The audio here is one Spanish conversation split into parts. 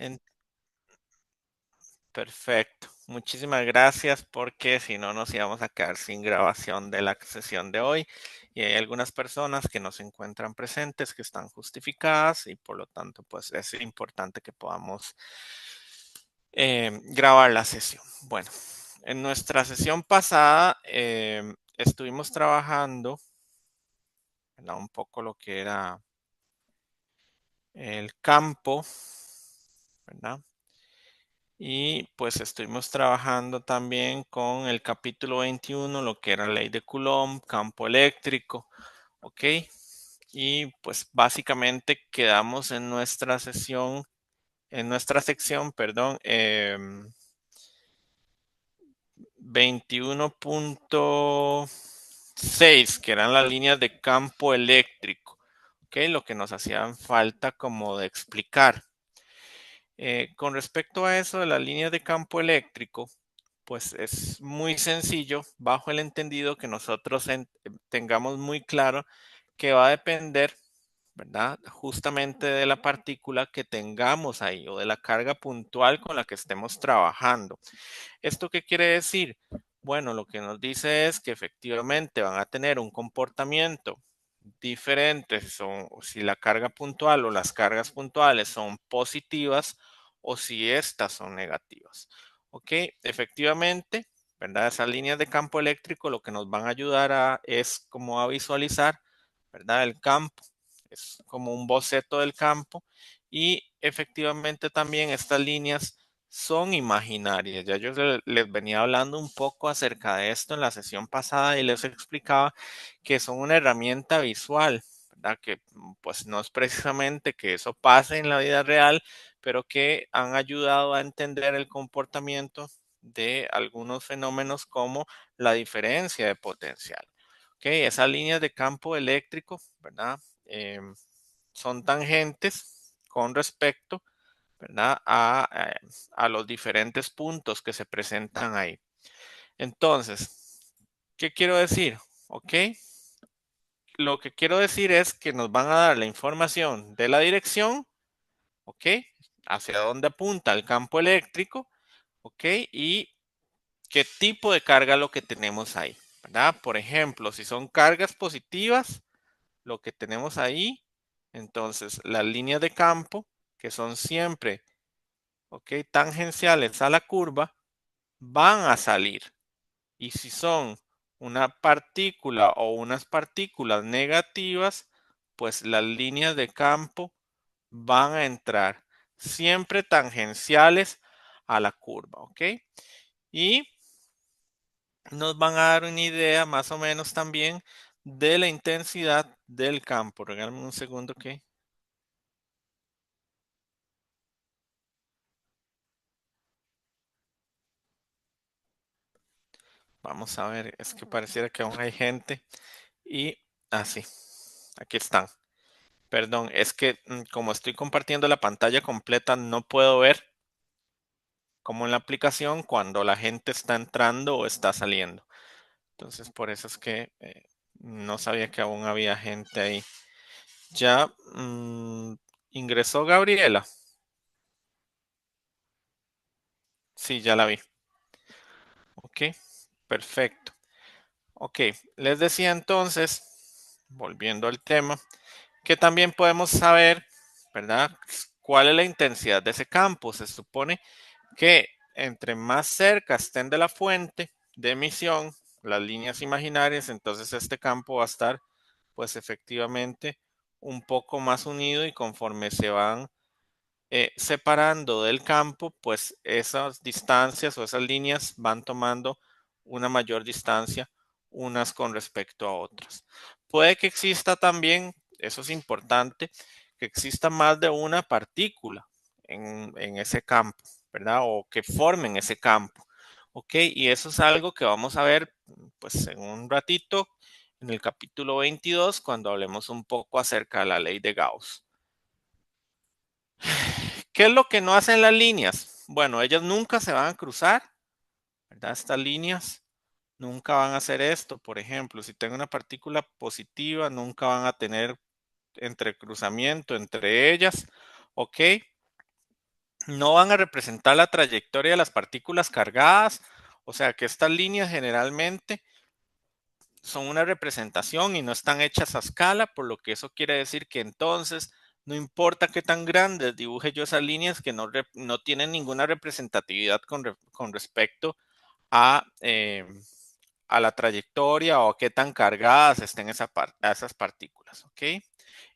En- Perfecto. Muchísimas gracias porque si no nos íbamos a quedar sin grabación de la sesión de hoy y hay algunas personas que no se encuentran presentes, que están justificadas y por lo tanto pues es importante que podamos grabar la sesión. Bueno, en nuestra sesión pasada estuvimos trabajando, ¿verdad? Un poco lo que era el campo, ¿verdad? Y pues estuvimos trabajando también con el capítulo 21, lo que era ley de Coulomb, campo eléctrico, ¿ok? Y pues básicamente quedamos en nuestra sesión, en nuestra sección, perdón, 21.6, que eran las líneas de campo eléctrico, ¿ok? Lo que nos hacían falta como de explicar. Con respecto a eso de las líneas de campo eléctrico, pues es muy sencillo, bajo el entendido que nosotros tengamos muy claro que va a depender, ¿verdad? Justamente de la partícula que tengamos ahí o de la carga puntual con la que estemos trabajando. ¿Esto qué quiere decir? Bueno, lo que nos dice es que efectivamente van a tener un comportamiento diferente si la carga puntual o las cargas puntuales son positivas o si estas son negativas. Ok, efectivamente, ¿verdad? Esas líneas de campo eléctrico lo que nos van a ayudar es como a visualizar, ¿verdad? El campo, es como un boceto del campo y efectivamente también estas líneas son imaginarias. Ya yo les venía hablando un poco acerca de esto en la sesión pasada y les explicaba que son una herramienta visual, ¿verdad? Que pues no es precisamente que eso pase en la vida real, pero que han ayudado a entender el comportamiento de algunos fenómenos como la diferencia de potencial. Ok, esas líneas de campo eléctrico, ¿verdad? Son tangentes con respecto, ¿verdad? A los diferentes puntos que se presentan ahí. Entonces, ¿qué quiero decir? ¿Ok? Lo que quiero decir es que nos van a dar la información de la dirección, ¿ok? Hacia dónde apunta el campo eléctrico, ¿ok? Y qué tipo de carga lo que tenemos ahí, ¿verdad? Por ejemplo, si son cargas positivas, lo que tenemos ahí, entonces las líneas de campo, que son siempre, ¿ok? Tangenciales a la curva, van a salir. Y si son una partícula o unas partículas negativas, pues las líneas de campo van a entrar siempre tangenciales a la curva, ¿ok? Y nos van a dar una idea más o menos también de la intensidad del campo. Regálame un segundo que vamos a ver, es que pareciera que aún hay gente y así, aquí están. Perdón, es que como estoy compartiendo la pantalla completa, no puedo ver como en la aplicación cuando la gente está entrando o está saliendo. Entonces, por eso es que no sabía que aún había gente ahí. Ya ingresó Gabriela. Sí, ya la vi. Ok, perfecto. Ok, les decía entonces, volviendo al tema, que también podemos saber, ¿verdad? ¿Cuál es la intensidad de ese campo? Se supone que entre más cerca estén de la fuente de emisión, las líneas imaginarias, entonces este campo va a estar pues efectivamente un poco más unido y conforme se van separando del campo, pues esas distancias o esas líneas van tomando una mayor distancia unas con respecto a otras. Puede que exista también, eso es importante, que exista más de una partícula en ese campo, ¿verdad? O que formen ese campo. ¿Ok? Y eso es algo que vamos a ver pues en un ratito en el capítulo 22 cuando hablemos un poco acerca de la ley de Gauss. ¿Qué es lo que no hacen las líneas? Bueno, ellas nunca se van a cruzar, ¿verdad? Estas líneas nunca van a hacer esto. Por ejemplo, si tengo una partícula positiva, nunca van a tener entrecruzamiento entre ellas, ¿ok? no van a representar la trayectoria de las partículas cargadas, o sea que estas líneas generalmente son una representación y no están hechas a escala, por lo que eso quiere decir que entonces no importa qué tan grandes dibuje yo esas líneas que no tienen ninguna representatividad con respecto a, a la trayectoria o a qué tan cargadas estén esas partículas, ¿ok?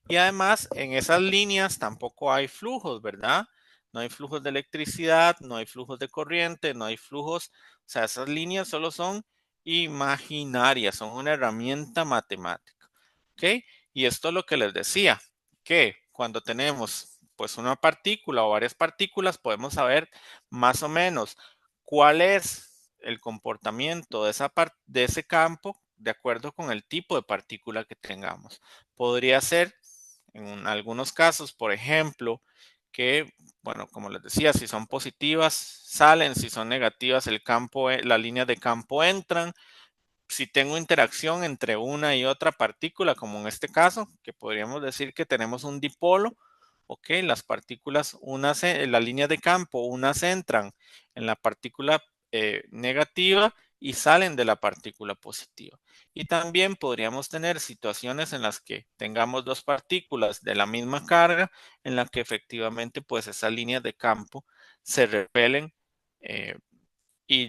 Y además, en esas líneas tampoco hay flujos, ¿verdad? No hay flujos de electricidad, no hay flujos de corriente, no hay flujos. O sea, esas líneas solo son imaginarias, son una herramienta matemática. ¿Ok? Y esto es lo que les decía, que cuando tenemos pues una partícula o varias partículas, podemos saber más o menos cuál es el comportamiento de ese campo de acuerdo con el tipo de partícula que tengamos. Podría ser en algunos casos, por ejemplo, que, bueno, como les decía, si son positivas, salen, si son negativas, las líneas de campo entran. Si tengo interacción entre una y otra partícula, como en este caso, que podríamos decir que tenemos un dipolo, ok, las partículas, las líneas de campo, unas entran en la partícula negativa y salen de la partícula positiva. Y también podríamos tener situaciones en las que tengamos dos partículas de la misma carga, en la que efectivamente pues esas líneas de campo se repelen eh, y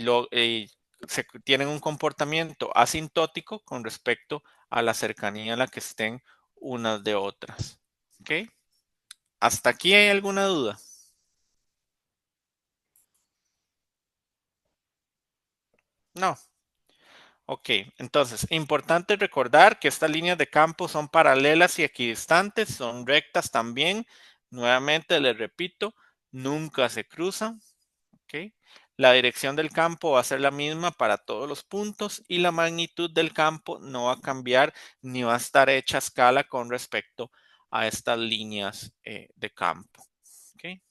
tienen un comportamiento asintótico con respecto a la cercanía en la que estén unas de otras. ¿Ok? ¿Hasta aquí hay alguna duda? No. Ok, entonces, importante recordar que estas líneas de campo son paralelas y equidistantes, son rectas también. Nuevamente les repito, nunca se cruzan. ¿Ok? La dirección del campo va a ser la misma para todos los puntos y la magnitud del campo no va a cambiar ni va a estar hecha a escala con respecto a estas líneas de campo. ¿Ok?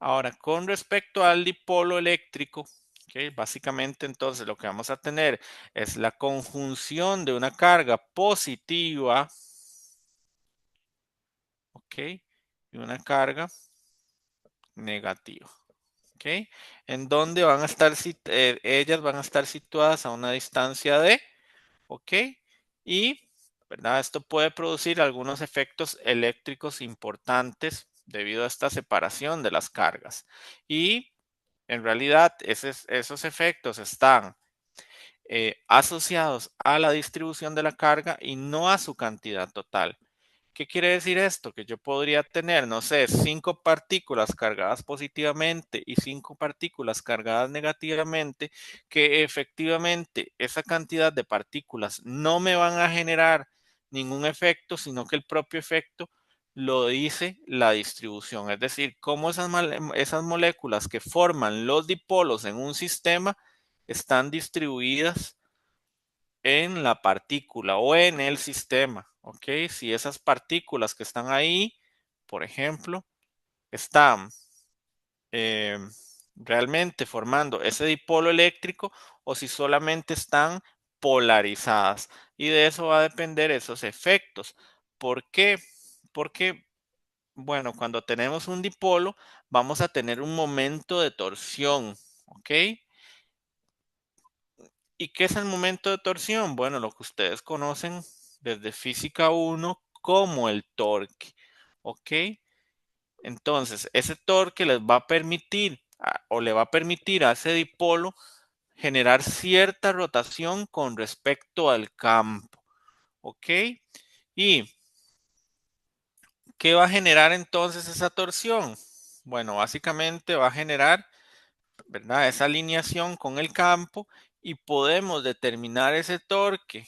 Ahora, con respecto al dipolo eléctrico, ¿ok? Básicamente entonces lo que vamos a tener es la conjunción de una carga positiva, ¿ok? Y una carga negativa. ¿Ok? En donde van a estar, ellas van a estar situadas a una distancia de, ¿ok? Y, ¿verdad? Esto puede producir algunos efectos eléctricos importantes debido a esta separación de las cargas. Y en realidad esos efectos están asociados a la distribución de la carga y no a su cantidad total. ¿Qué quiere decir esto? Que yo podría tener, no sé, 5 partículas cargadas positivamente y 5 partículas cargadas negativamente, que efectivamente esa cantidad de partículas no me van a generar ningún efecto, sino que el propio efecto lo dice la distribución. Es decir, cómo esas moléculas que forman los dipolos en un sistema están distribuidas en la partícula o en el sistema, ¿ok? Si esas partículas que están ahí, por ejemplo, están eh, realmente formando ese dipolo eléctrico o si solamente están polarizadas. Y de eso va a depender esos efectos. ¿Por qué? Porque, bueno, cuando tenemos un dipolo, vamos a tener un momento de torsión, ¿ok? ¿Y qué es el momento de torsión? Bueno, lo que ustedes conocen desde física 1 como el torque. ¿Ok? Entonces, ese torque les va a permitir o le va a permitir a ese dipolo generar cierta rotación con respecto al campo. ¿Ok? ¿Y qué va a generar entonces esa torsión? Bueno, básicamente va a generar, ¿verdad? Esa alineación con el campo y podemos determinar ese torque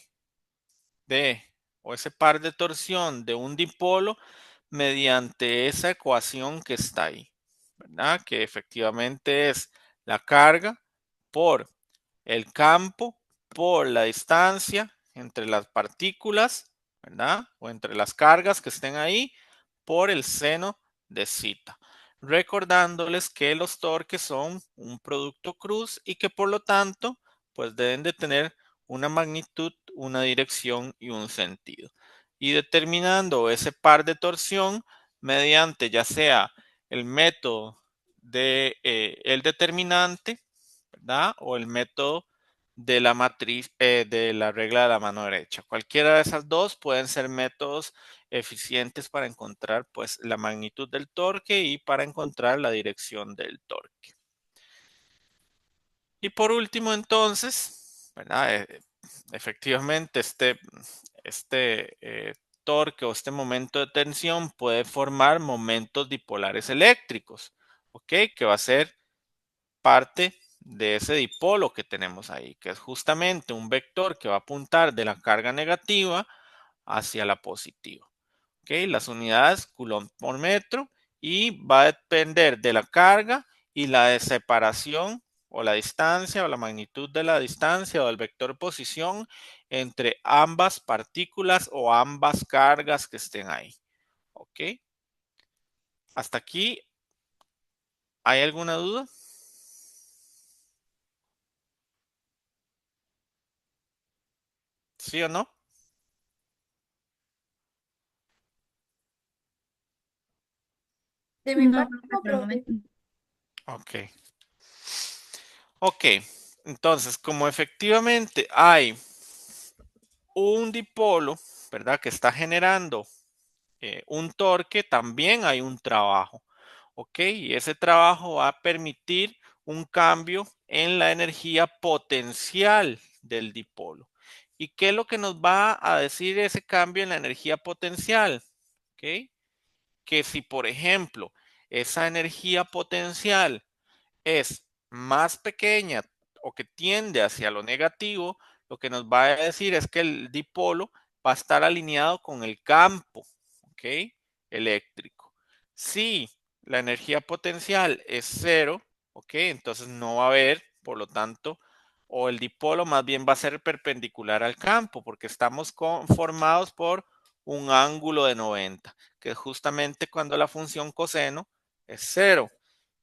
de o ese par de torsión de un dipolo mediante esa ecuación que está ahí, ¿verdad? Que efectivamente es la carga por el campo por la distancia entre las partículas, ¿verdad? O entre las cargas que estén ahí por el seno de zeta. Recordándoles que los torques son un producto cruz y que por lo tanto, pues deben de tener una magnitud, una dirección y un sentido. Y determinando ese par de torsión mediante ya sea el método de el determinante, ¿verdad? O el método de la matriz, de la regla de la mano derecha. Cualquiera de esas dos pueden ser métodos eficientes para encontrar pues la magnitud del torque y para encontrar la dirección del torque. Y por último, entonces, ¿verdad? Efectivamente, torque o este momento de tensión puede formar momentos dipolares eléctricos, ¿ok? Que va a ser parte de ese dipolo que tenemos ahí, que es justamente un vector que va a apuntar de la carga negativa hacia la positiva. ¿Ok? Las unidades Coulomb por metro y va a depender de la carga y la de separación o la distancia o la magnitud de la distancia o del vector posición entre ambas partículas o ambas cargas que estén ahí. ¿Ok? Hasta aquí, ¿hay alguna duda? ¿Sí o no? De mi No, parte, profe, no, por el profe. momento. Ok. Ok. Entonces, como efectivamente hay un dipolo, ¿verdad? Que está generando un torque, también hay un trabajo. ¿Ok? Y ese trabajo va a permitir un cambio en la energía potencial del dipolo. ¿Y qué es lo que nos va a decir ese cambio en la energía potencial? ¿Ok? Que si, por ejemplo, esa energía potencial es más pequeña o que tiende hacia lo negativo, lo que nos va a decir es que el dipolo va a estar alineado con el campo, ¿ok? Eléctrico. Si la energía potencial es cero, ¿ok? Entonces no va a haber, por lo tanto, o el dipolo más bien va a ser perpendicular al campo, porque estamos conformados por un ángulo de 90, que es justamente cuando la función coseno es cero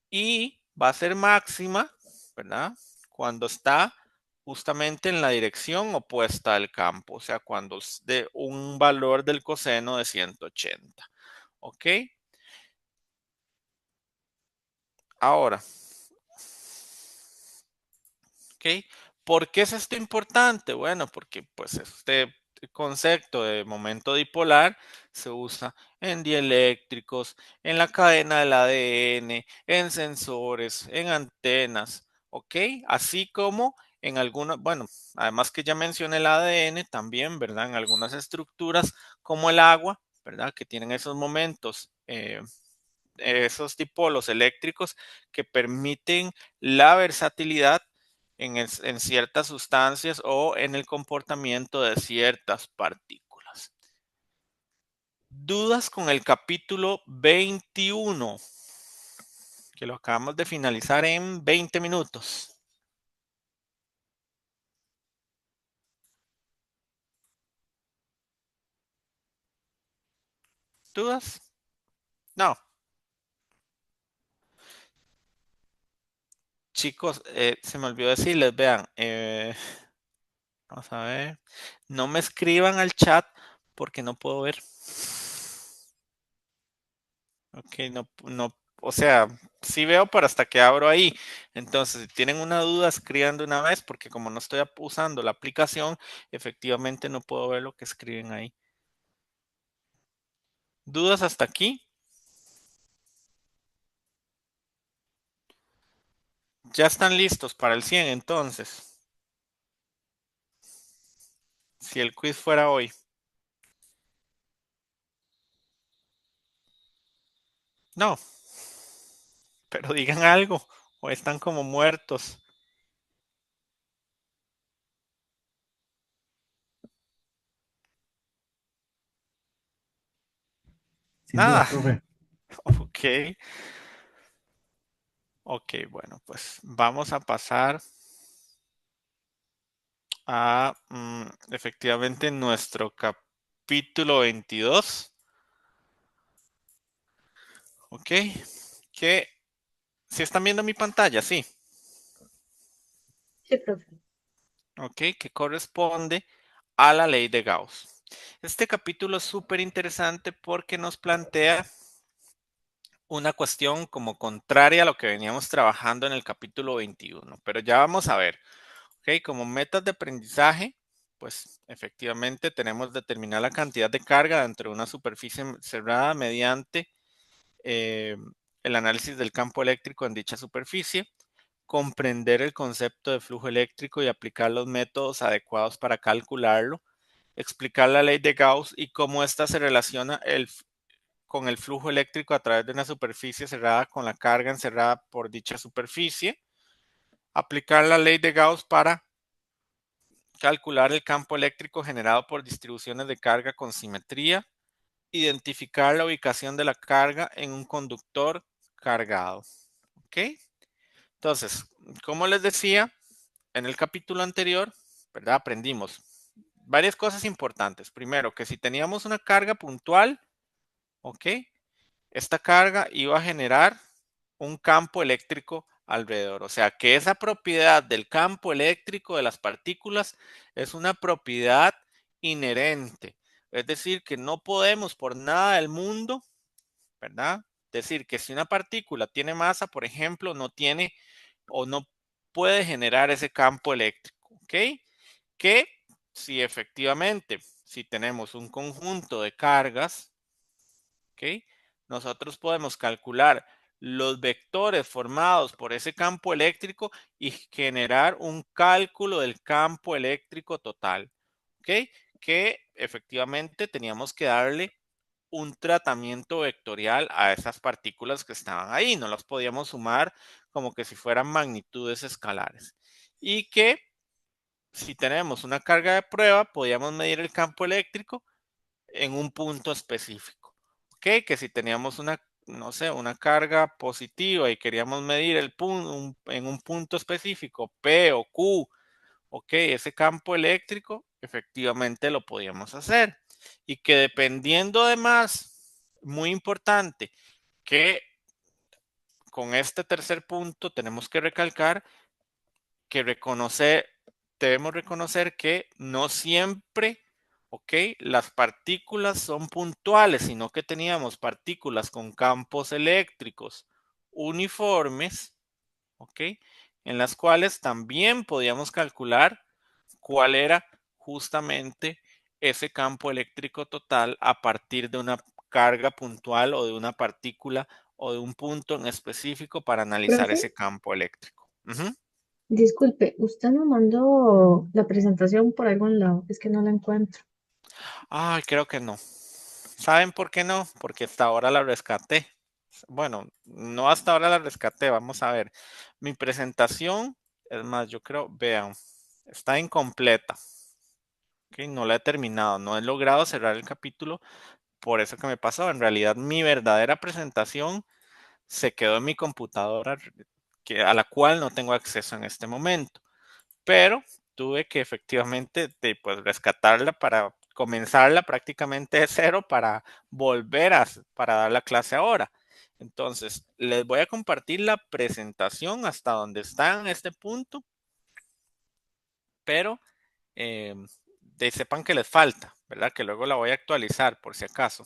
y va a ser máxima, ¿verdad? Cuando está justamente en la dirección opuesta al campo, o sea, cuando es de un valor del coseno de 180. ¿Ok? Ahora, ¿ok? ¿Por qué es esto importante? Bueno, porque pues este concepto de momento dipolar se usa en dieléctricos, en la cadena del ADN, en sensores, en antenas, ¿ok? Así como en algunas, bueno, además que ya mencioné el ADN también, ¿verdad? En algunas estructuras como el agua, ¿verdad? Que tienen esos momentos, esos dipolos eléctricos que permiten la versatilidad en ciertas sustancias o en el comportamiento de ciertas partículas. Dudas con el capítulo 21, que lo acabamos de finalizar en 20 minutos. ¿Dudas? No. Chicos, se me olvidó decirles, vean, vamos a ver, no me escriban al chat porque no puedo ver. Ok, no, o sea, sí veo, pero hasta que abro ahí. Entonces, si tienen una duda, escriban de una vez, porque como no estoy usando la aplicación, efectivamente no puedo ver lo que escriben ahí. ¿Dudas hasta aquí? Ya están listos para el 100, entonces. Si el quiz fuera hoy. No, pero digan algo, o están como muertos. Sin dudas, Nada. profe. Ok, ok, bueno, pues vamos a pasar a efectivamente nuestro capítulo 22. Ok, que si están viendo mi pantalla, sí. Sí, profe. Ok, que corresponde a la ley de Gauss. Este capítulo es súper interesante porque nos plantea una cuestión como contraria a lo que veníamos trabajando en el capítulo 21, pero ya vamos a ver. Ok, como metas de aprendizaje, pues efectivamente tenemos determinar la cantidad de carga dentro de una superficie cerrada mediante eh, el análisis del campo eléctrico en dicha superficie, comprender el concepto de flujo eléctrico y aplicar los métodos adecuados para calcularlo, explicar la ley de Gauss y cómo ésta se relaciona con el flujo eléctrico a través de una superficie cerrada con la carga encerrada por dicha superficie, aplicar la ley de Gauss para calcular el campo eléctrico generado por distribuciones de carga con simetría, identificar la ubicación de la carga en un conductor cargado. ¿Ok? Entonces, como les decía, en el capítulo anterior, ¿verdad? Aprendimos varias cosas importantes. Primero, que si teníamos una carga puntual, ¿ok? Esta carga iba a generar un campo eléctrico alrededor. O sea, que esa propiedad del campo eléctrico de las partículas es una propiedad inherente. Es decir, que no podemos por nada del mundo, ¿verdad? Decir que si una partícula tiene masa, por ejemplo, no tiene o no puede generar ese campo eléctrico, ¿ok? Que si efectivamente, si tenemos un conjunto de cargas, ¿ok? Nosotros podemos calcular los vectores formados por ese campo eléctrico y generar un cálculo del campo eléctrico total, ¿ok? Que efectivamente teníamos que darle un tratamiento vectorial a esas partículas que estaban ahí. No las podíamos sumar como que si fueran magnitudes escalares. Y que si tenemos una carga de prueba, podíamos medir el campo eléctrico en un punto específico. ¿Ok? Que si teníamos una, no sé, una carga positiva y queríamos medir el punto en un punto específico, P o Q, ok, ese campo eléctrico, efectivamente lo podíamos hacer. Y que dependiendo de más, muy importante, que con este tercer punto tenemos que recalcar que debemos reconocer que no siempre, ok, las partículas son puntuales, sino que teníamos partículas con campos eléctricos uniformes, ok, en las cuales también podíamos calcular cuál era justamente ese campo eléctrico total a partir de una carga puntual o de una partícula o de un punto en específico para analizar Profe, ese campo eléctrico. Ujú. disculpe, usted me mandó la presentación por algún lado, es que no la encuentro. Ay, creo que no. ¿Saben por qué no? Porque hasta ahora la rescaté. Bueno, no hasta ahora la rescaté. Vamos a ver. Mi presentación, es más, yo creo, vean, está incompleta. Ok, no la he terminado. No he logrado cerrar el capítulo. Por eso que me pasó. En realidad, mi verdadera presentación se quedó en mi computadora, a la cual no tengo acceso en este momento. Pero tuve que efectivamente pues, rescatarla para comenzarla prácticamente de cero para para dar la clase ahora. Entonces, les voy a compartir la presentación hasta donde está en este punto, pero eh, sepan que les falta, ¿verdad? Que luego la voy a actualizar por si acaso.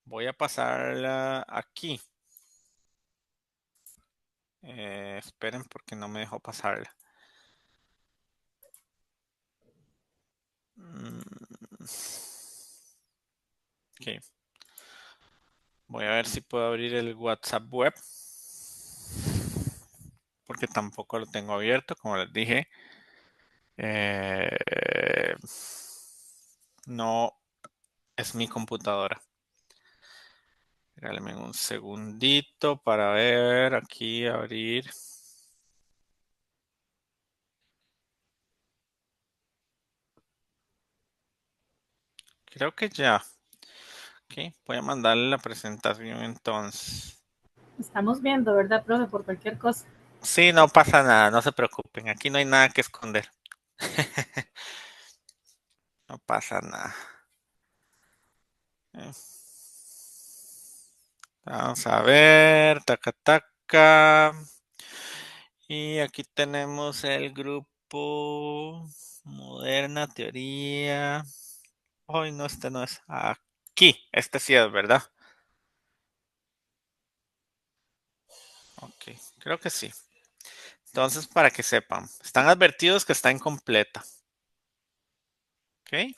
Voy a pasarla aquí. Esperen porque no me dejó pasarla. Mm, ok. Voy a ver si puedo abrir el WhatsApp web, porque tampoco lo tengo abierto, como les dije. Eh, no es mi computadora. Regálenme un segundito para ver aquí, abrir. Creo que ya. Ok, voy a mandarle la presentación entonces. Estamos viendo, ¿verdad, profe? Por cualquier cosa. Sí, no pasa nada, no se preocupen. Aquí no hay nada que esconder. No pasa nada. Eh, Vamos a ver, taca taca. Y aquí tenemos el grupo Moderna Teoría. Hoy no, este no es. Aquí, este sí es, ¿verdad? Ok, creo que sí. Entonces, para que sepan, están advertidos que está incompleta. Ok.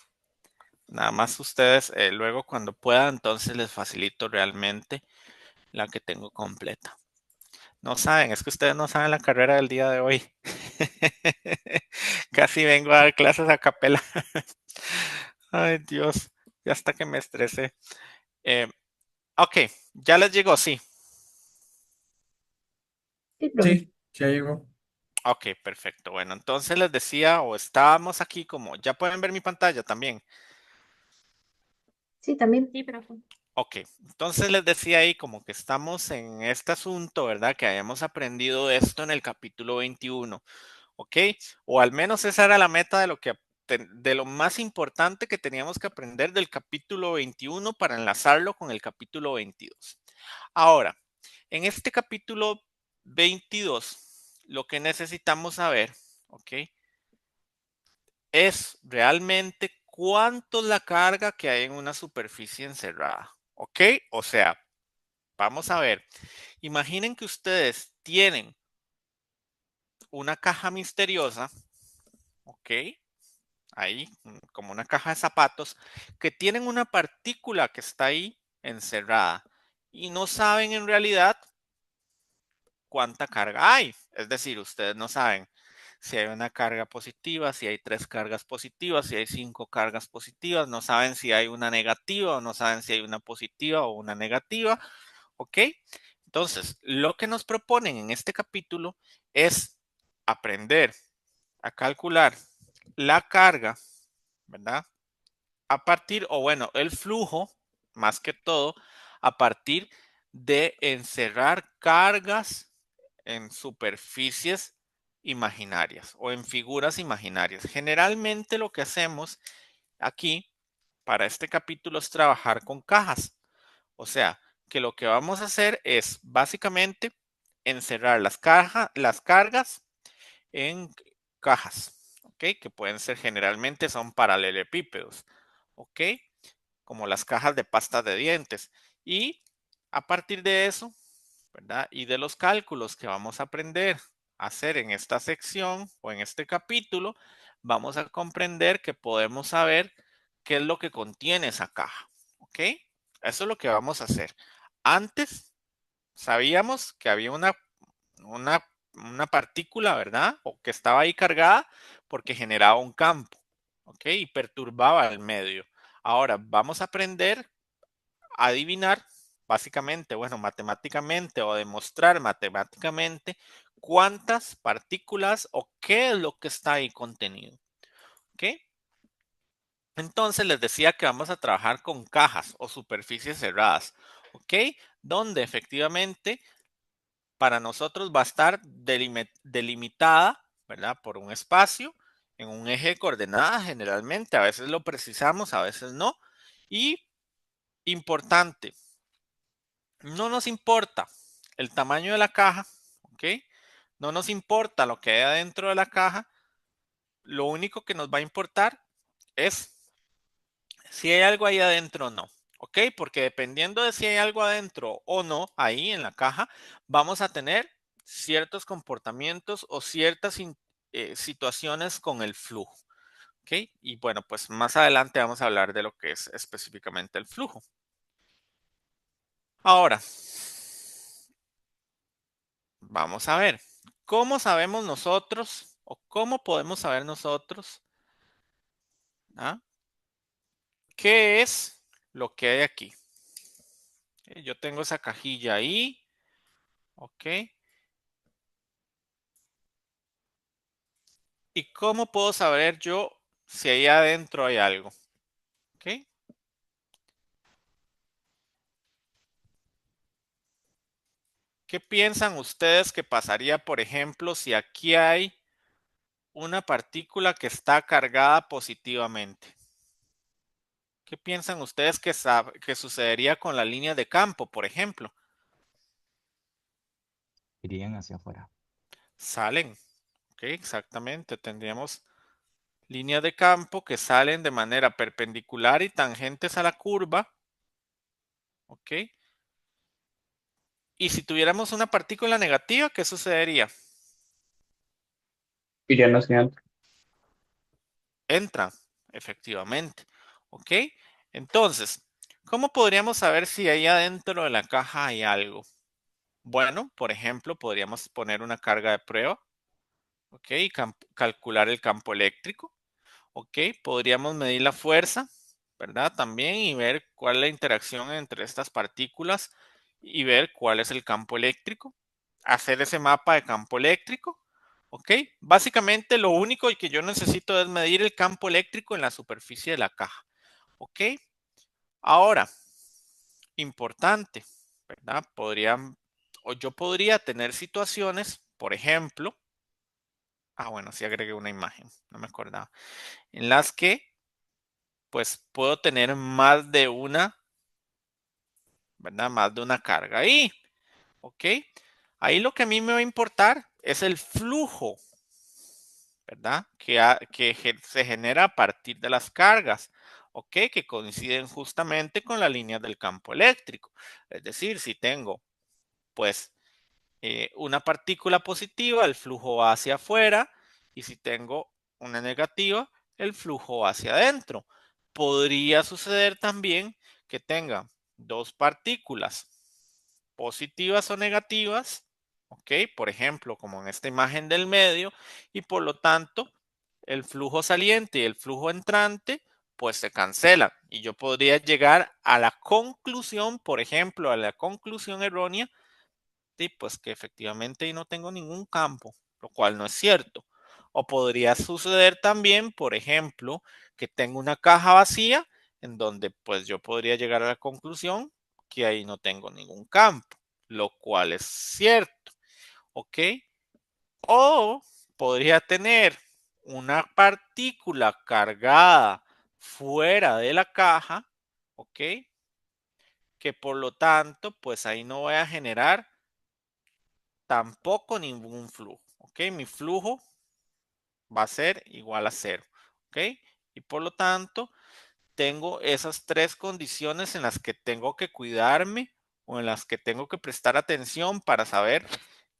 Nada más ustedes, luego cuando puedan, entonces les facilito realmente la que tengo completa. No saben, es que ustedes no saben la carrera del día de hoy. Casi vengo a dar clases a capela. Ay, Dios, ya hasta que me estresé. Eh, ok, ya les llegó, sí. Sí, profe. Sí, ya llegó. Ok, perfecto. Bueno, entonces les decía, o estábamos aquí como, ya pueden ver mi pantalla también. Sí, también. Sí, profe. Ok, entonces les decía ahí como que estamos en este asunto, ¿verdad? Que hayamos aprendido esto en el capítulo 21, ¿ok? O al menos esa era la meta de de lo más importante que teníamos que aprender del capítulo 21 para enlazarlo con el capítulo 22. Ahora, en este capítulo 22, lo que necesitamos saber, ¿ok? Es realmente cuánto es la carga que hay en una superficie encerrada, ¿ok? O sea, vamos a ver. Imaginen que ustedes tienen una caja misteriosa, ¿ok? Ahí, como una caja de zapatos, que tienen una partícula que está ahí encerrada y no saben en realidad cuánta carga hay. Es decir, ustedes no saben si hay una carga positiva, si hay 3 cargas positivas, si hay 5 cargas positivas, no saben si hay una negativa o no saben si hay una positiva o una negativa, ¿ok? Entonces, lo que nos proponen en este capítulo es aprender a calcular la carga, ¿verdad? A partir, o bueno, el flujo, más que todo, a partir de encerrar cargas en superficies imaginarias o en figuras imaginarias. Generalmente lo que hacemos aquí para este capítulo es trabajar con cajas. O sea, que lo que vamos a hacer es básicamente encerrar las cargas en cajas, ¿ok? Que pueden ser generalmente son paralelepípedos, ¿ok? Como las cajas de pasta de dientes. Y a partir de eso, ¿verdad? Y de los cálculos que vamos a aprender a hacer en esta sección o en este capítulo, vamos a comprender que podemos saber qué es lo que contiene esa caja, ¿ok? Eso es lo que vamos a hacer. Antes sabíamos que había una, una partícula, ¿verdad? O que estaba ahí cargada porque generaba un campo, ¿ok? Y perturbaba el medio. Ahora vamos a aprender a adivinar, básicamente, bueno, matemáticamente o demostrar matemáticamente cuántas partículas o qué es lo que está ahí contenido, ¿ok? Entonces les decía que vamos a trabajar con cajas o superficies cerradas, ¿ok? Donde efectivamente para nosotros va a estar delimitada, ¿verdad? Por un espacio en un eje de coordenadas generalmente. A veces lo precisamos, a veces no. Y importante, no nos importa el tamaño de la caja, ¿ok? No nos importa lo que hay adentro de la caja. Lo único que nos va a importar es si hay algo ahí adentro o no. ¿Ok? Porque dependiendo de si hay algo adentro o no, ahí en la caja, vamos a tener ciertos comportamientos o ciertas situaciones con el flujo. ¿Ok? Y bueno, pues más adelante vamos a hablar de lo que es específicamente el flujo. Ahora, vamos a ver, ¿cómo sabemos nosotros o cómo podemos saber nosotros qué es lo que hay aquí? Yo tengo esa cajilla ahí, ¿ok? ¿Y cómo puedo saber yo si ahí adentro hay algo? ¿Ok? ¿Qué piensan ustedes que pasaría, por ejemplo, si aquí hay una partícula que está cargada positivamente? ¿Qué piensan ustedes que sucedería con la línea de campo, por ejemplo? Irían hacia afuera. Salen, ¿ok? Exactamente. Tendríamos líneas de campo que salen de manera perpendicular y tangentes a la curva, ¿ok? Y si tuviéramos una partícula negativa, ¿qué sucedería? Irían hacia adentro. Entra, efectivamente. ¿Ok? Entonces, ¿cómo podríamos saber si ahí adentro de la caja hay algo? Bueno, por ejemplo, podríamos poner una carga de prueba, ¿ok? Y calcular el campo eléctrico, ¿ok? Podríamos medir la fuerza, ¿verdad? También y ver cuál es la interacción entre estas partículas y ver cuál es el campo eléctrico. Hacer ese mapa de campo eléctrico, ¿ok? Básicamente lo único que yo necesito es medir el campo eléctrico en la superficie de la caja, ¿ok? Ahora, importante, ¿verdad? Yo podría tener situaciones, por ejemplo, bueno, sí agregué una imagen, no me acordaba, en las que pues puedo tener más de una, ¿verdad? Más de una carga ahí, ¿ok? Ahí lo que a mí me va a importar es el flujo, ¿verdad? Que se genera a partir de las cargas, ¿ok? Que coinciden justamente con la línea del campo eléctrico. Es decir, si tengo, pues, una partícula positiva, el flujo va hacia afuera, y si tengo una negativa, el flujo va hacia adentro. Podría suceder también que tenga dos partículas positivas o negativas, ¿ok? Por ejemplo, como en esta imagen del medio, y por lo tanto, el flujo saliente y el flujo entrante, pues se cancelan. Y yo podría llegar a la conclusión, por ejemplo, a la conclusión errónea, y pues que efectivamente no tengo ningún campo, lo cual no es cierto. O podría suceder también, por ejemplo, que tengo una caja vacía en donde pues yo podría llegar a la conclusión que ahí no tengo ningún campo, lo cual es cierto, ¿ok? O podría tener una partícula cargada fuera de la caja, ¿ok? Que por lo tanto, pues ahí no voy a generar tampoco ningún flujo, ¿ok? Mi flujo va a ser igual a cero, ¿ok? Y por lo tanto, tengo esas tres condiciones en las que tengo que cuidarme o en las que tengo que prestar atención para saber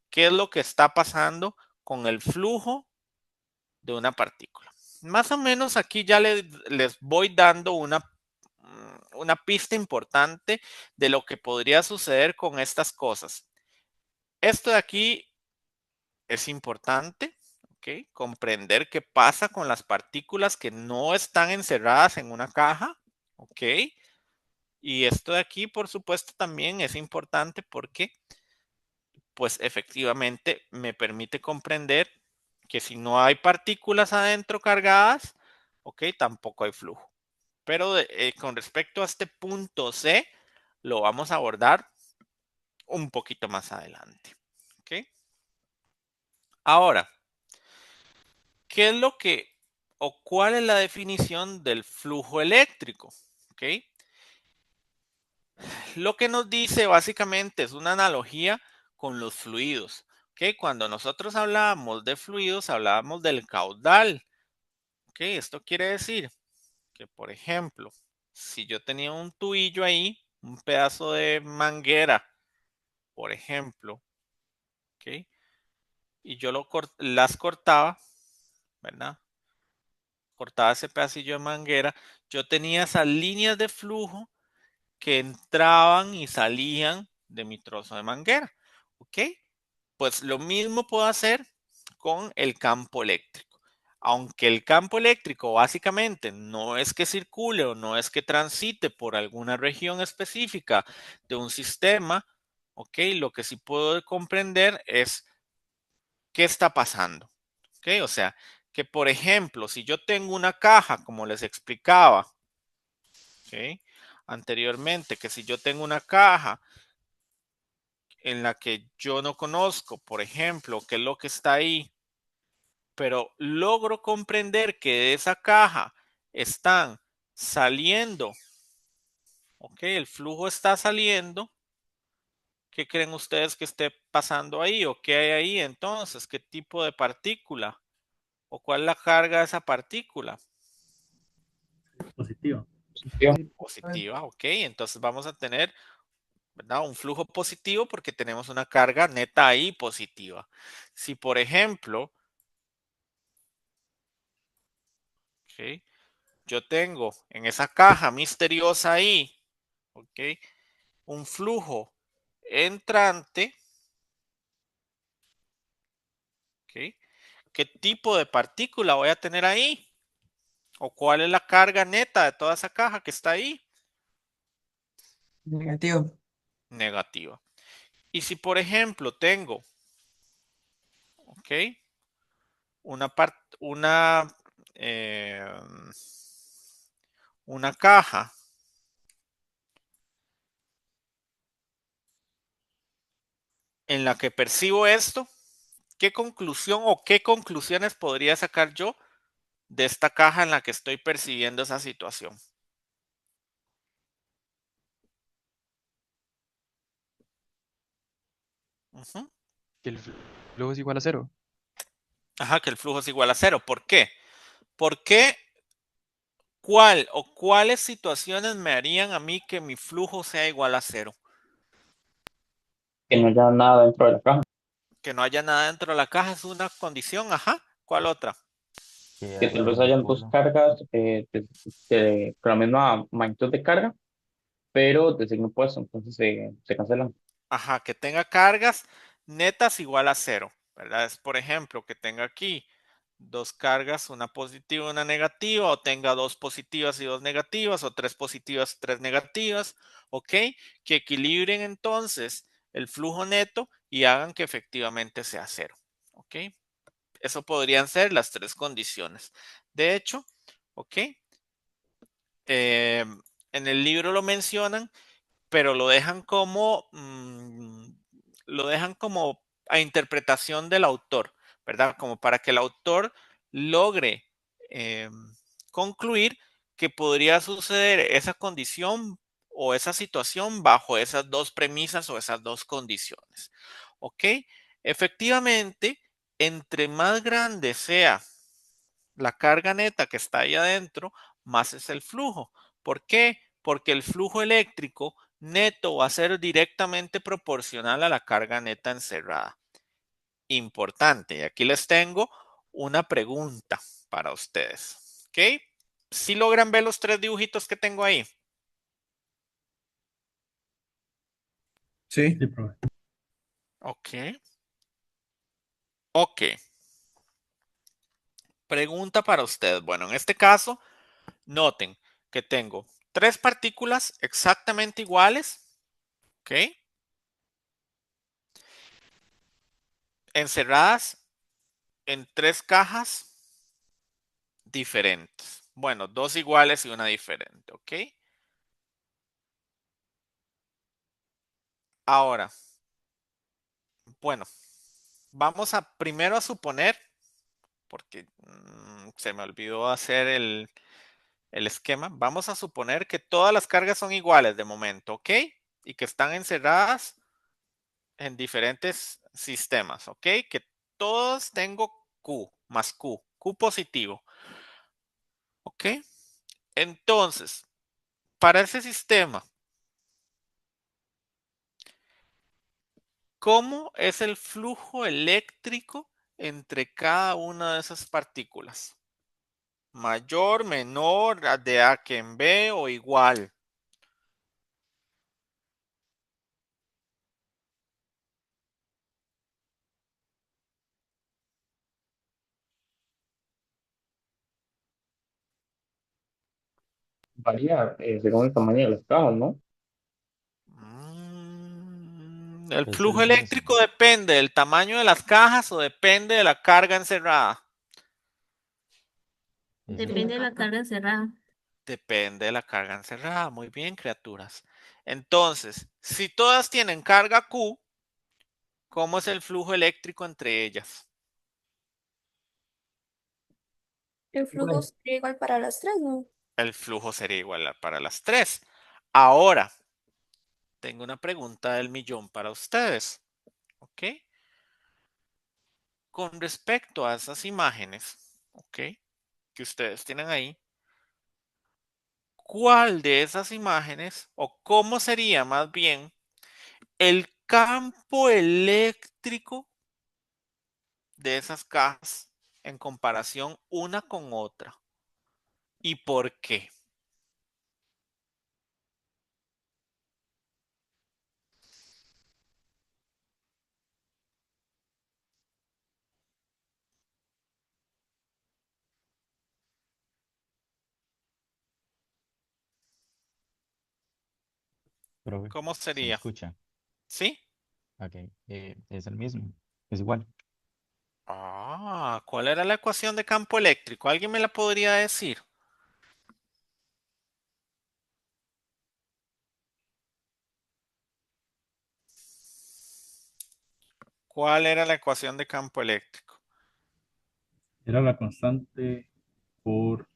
qué es lo que está pasando con el flujo de una partícula. Más o menos aquí ya les voy dando una pista importante de lo que podría suceder con estas cosas. Esto de aquí es importante, ¿ok? Comprender qué pasa con las partículas que no están encerradas en una caja, ¿ok? Y esto de aquí, por supuesto, también es importante porque, pues, efectivamente me permite comprender que si no hay partículas adentro cargadas, ¿ok? Tampoco hay flujo. Pero con respecto a este punto C, lo vamos a abordar un poquito más adelante, ¿ok? Ahora, ¿qué es lo que o cuál es la definición del flujo eléctrico? ¿Ok? Lo que nos dice básicamente es una analogía con los fluidos. ¿Ok? Cuando nosotros hablábamos de fluidos, hablábamos del caudal. ¿Ok? Esto quiere decir que, por ejemplo, si yo tenía un tubillo ahí, un pedazo de manguera, por ejemplo, ¿ok? Y yo las cortaba, ¿verdad? Cortaba ese pedacillo de manguera, yo tenía esas líneas de flujo que entraban y salían de mi trozo de manguera. ¿Ok? Pues lo mismo puedo hacer con el campo eléctrico. Aunque el campo eléctrico básicamente no es que circule o no es que transite por alguna región específica de un sistema, ¿ok? Lo que sí puedo comprender es qué está pasando. ¿Ok? O sea, que por ejemplo, si yo tengo una caja, como les explicaba, ¿ok? Anteriormente, que si yo tengo una caja en la que yo no conozco, por ejemplo, qué es lo que está ahí, pero logro comprender que de esa caja están saliendo, ¿ok? El flujo está saliendo. ¿Qué creen ustedes que esté pasando ahí o qué hay ahí entonces? ¿Qué tipo de partícula? ¿O cuál es la carga de esa partícula? Positivo. Positivo. Positiva, ok. Entonces vamos a tener ¿verdad? Un flujo positivo porque tenemos una carga neta ahí positiva. Si, por ejemplo, ¿ok? Yo tengo en esa caja misteriosa ahí, ¿ok? Un flujo entrante, ¿ok? ¿Qué tipo de partícula voy a tener ahí? ¿O cuál es la carga neta de toda esa caja que está ahí? Negativo. Negativa. Y si, por ejemplo, tengo, ¿ok? Una, eh, una caja en la que percibo esto, ¿qué conclusión o qué conclusiones podría sacar yo de esta caja en la que estoy percibiendo esa situación? Ujú. Que el flujo es igual a cero. Ajá, que el flujo es igual a cero. ¿Por qué? ¿Por qué? ¿Cuál o cuáles situaciones me harían a mí que mi flujo sea igual a cero? Que no haya nada dentro de la caja, Que no haya nada dentro de la caja es una condición. Ajá. ¿Cuál otra? Que que tal haya vez un hayan dos polo. cargas con la misma magnitud de carga, pero de signo opuesto, entonces se cancelan. Ajá, que tenga cargas netas igual a cero, ¿verdad? Es, por ejemplo, que tenga aquí dos cargas, una positiva y una negativa, o tenga dos positivas y dos negativas, o tres positivas y tres negativas, ¿ok? Que equilibren entonces el flujo neto y hagan que efectivamente sea cero, ¿ok? Eso podrían ser las tres condiciones. De hecho, ¿ok? En el libro lo mencionan, pero lo dejan como a interpretación del autor, ¿verdad? Como para que el autor logre eh, concluir que podría suceder esa condición o esa situación bajo esas dos premisas o esas dos condiciones. ¿Ok? Efectivamente, entre más grande sea la carga neta que está ahí adentro, más es el flujo. ¿Por qué? Porque el flujo eléctrico neto va a ser directamente proporcional a la carga neta encerrada. Importante. Y aquí les tengo una pregunta para ustedes. ¿Ok? ¿Sí logran ver los tres dibujitos que tengo ahí? Sí. Sí, profe. Ok. Ok. Pregunta para ustedes. Bueno, en este caso, noten que tengo tres partículas exactamente iguales. ¿Ok? Encerradas en tres cajas diferentes. Bueno, dos iguales y una diferente, ¿ok? Ahora, bueno, vamos a primero a suponer, porque se me olvidó hacer el esquema, vamos a suponer que todas las cargas son iguales de momento, ¿ok? Y que están encerradas en diferentes sistemas, ¿ok? Que todos tengo Q más Q, Q positivo, ¿ok? Entonces, para ese sistema, ¿cómo es el flujo eléctrico entre cada una de esas partículas? ¿Mayor, menor, de A que en B o igual? Varía según el tamaño de las cajas, ¿no? El Es flujo el eléctrico mismo. depende del tamaño de las cajas o depende de la carga encerrada. Es el, Depende de la carga encerrada. Depende de la carga encerrada. Muy bien, criaturas. Entonces, si todas tienen carga Q, ¿cómo es el flujo eléctrico entre ellas? El flujo Igual. sería igual para las tres, ¿no? El flujo sería igual para las tres. Ahora, tengo una pregunta del millón para ustedes. ¿Ok? Con respecto a esas imágenes, ¿ok? Que ustedes tienen ahí, ¿cuál de esas imágenes o cómo sería más bien el campo eléctrico de esas cajas en comparación una con otra. ¿Y por qué? Profe, ¿Cómo ¿se me sería? escucha? ¿Sí? Ok, es el mismo, es igual. Ah, ¿cuál era la ecuación de campo eléctrico? ¿Alguien me la podría decir? ¿Cuál era la ecuación de campo eléctrico? Era la constante por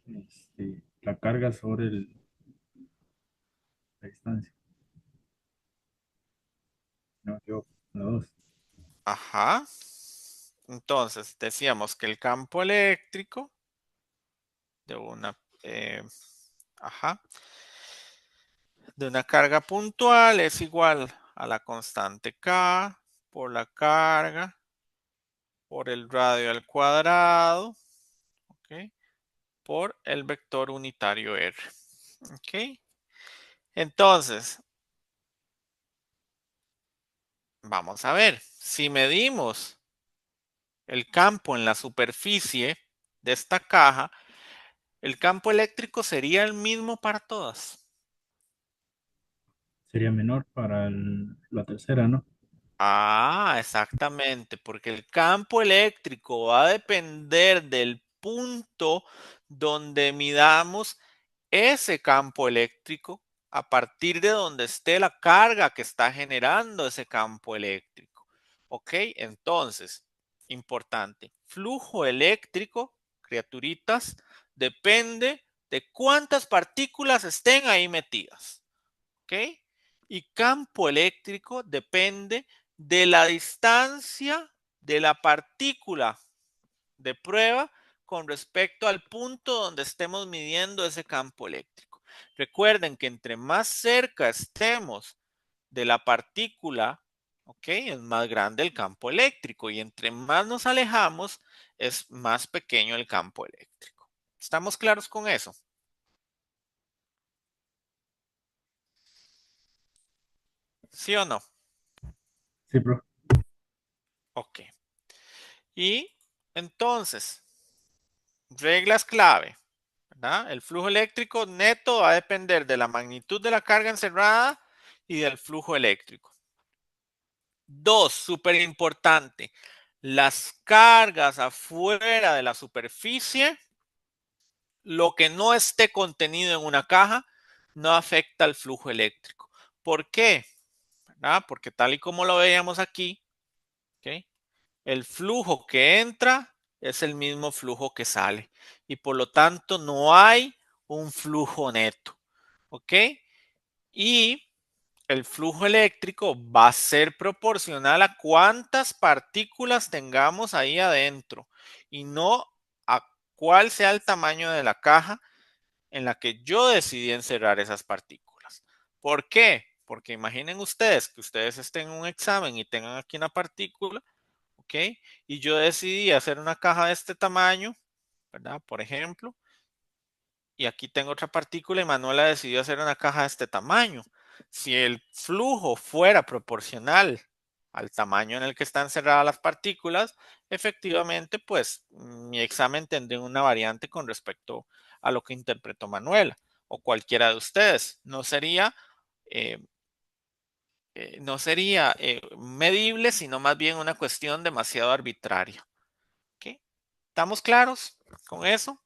la carga sobre la distancia. No, yo, la 2. Ajá. Entonces, decíamos que el campo eléctrico de una, ajá, de una carga puntual es igual a la constante K por la carga por el radio al cuadrado, ¿ok? Por el vector unitario R, ¿ok? Entonces, vamos a ver, si medimos el campo en la superficie de esta caja, el campo eléctrico sería el mismo para todas. Sería menor para la tercera, ¿no? Ah, exactamente, porque el campo eléctrico va a depender del punto donde midamos ese campo eléctrico a partir de donde esté la carga que está generando ese campo eléctrico. ¿Ok? Entonces, importante, flujo eléctrico, criaturitas, depende de cuántas partículas estén ahí metidas. ¿Ok? Y campo eléctrico depende de la distancia de la partícula de prueba con respecto al punto donde estemos midiendo ese campo eléctrico. Recuerden que entre más cerca estemos de la partícula, ¿ok? Es más grande el campo eléctrico y entre más nos alejamos es más pequeño el campo eléctrico. ¿Estamos claros con eso? ¿Sí o no? Sí, profe. Ok. Y entonces, reglas clave, ¿verdad? El flujo eléctrico neto va a depender de la magnitud de la carga encerrada y del flujo eléctrico. Dos, súper importante, las cargas afuera de la superficie, lo que no esté contenido en una caja, no afecta al flujo eléctrico. ¿Por qué? ¿Verdad? Porque tal y como lo veíamos aquí, ¿ok? El flujo que entra es el mismo flujo que sale y por lo tanto no hay un flujo neto. ¿Ok? Y el flujo eléctrico va a ser proporcional a cuántas partículas tengamos ahí adentro y no a cuál sea el tamaño de la caja en la que yo decidí encerrar esas partículas. ¿Por qué? Porque imaginen ustedes que ustedes estén en un examen y tengan aquí una partícula, ¿ok? Y yo decidí hacer una caja de este tamaño, ¿verdad? Por ejemplo, y aquí tengo otra partícula y Manuela decidió hacer una caja de este tamaño. Si el flujo fuera proporcional al tamaño en el que están cerradas las partículas, efectivamente, pues mi examen tendría una variante con respecto a lo que interpretó Manuela o cualquiera de ustedes. Eh, no sería medible, sino más bien una cuestión demasiado arbitraria. ¿Ok? ¿Estamos claros con eso?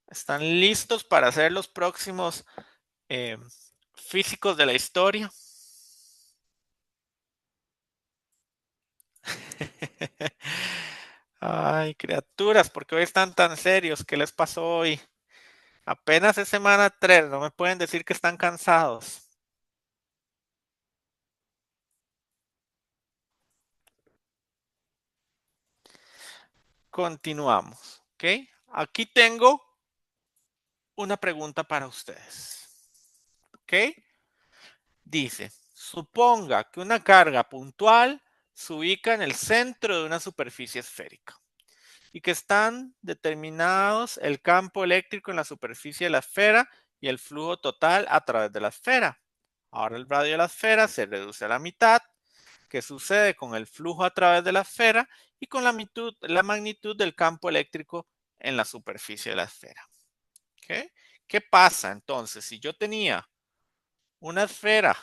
¿Están listos para hacer los próximos eh, físicos de la historia? Ay, criaturas, ¿por qué hoy están tan serios? ¿Qué les pasó hoy? Apenas es semana 3, no me pueden decir que están cansados. Continuamos, ¿ok? Aquí tengo una pregunta para ustedes, ¿ok? Dice, suponga que una carga puntual se ubica en el centro de una superficie esférica y que están determinados el campo eléctrico en la superficie de la esfera y el flujo total a través de la esfera. Ahora el radio de la esfera se reduce a la mitad. ¿Qué sucede con el flujo a través de la esfera y con la magnitud del campo eléctrico en la superficie de la esfera? ¿Okay? ¿Qué pasa entonces si yo tenía una esfera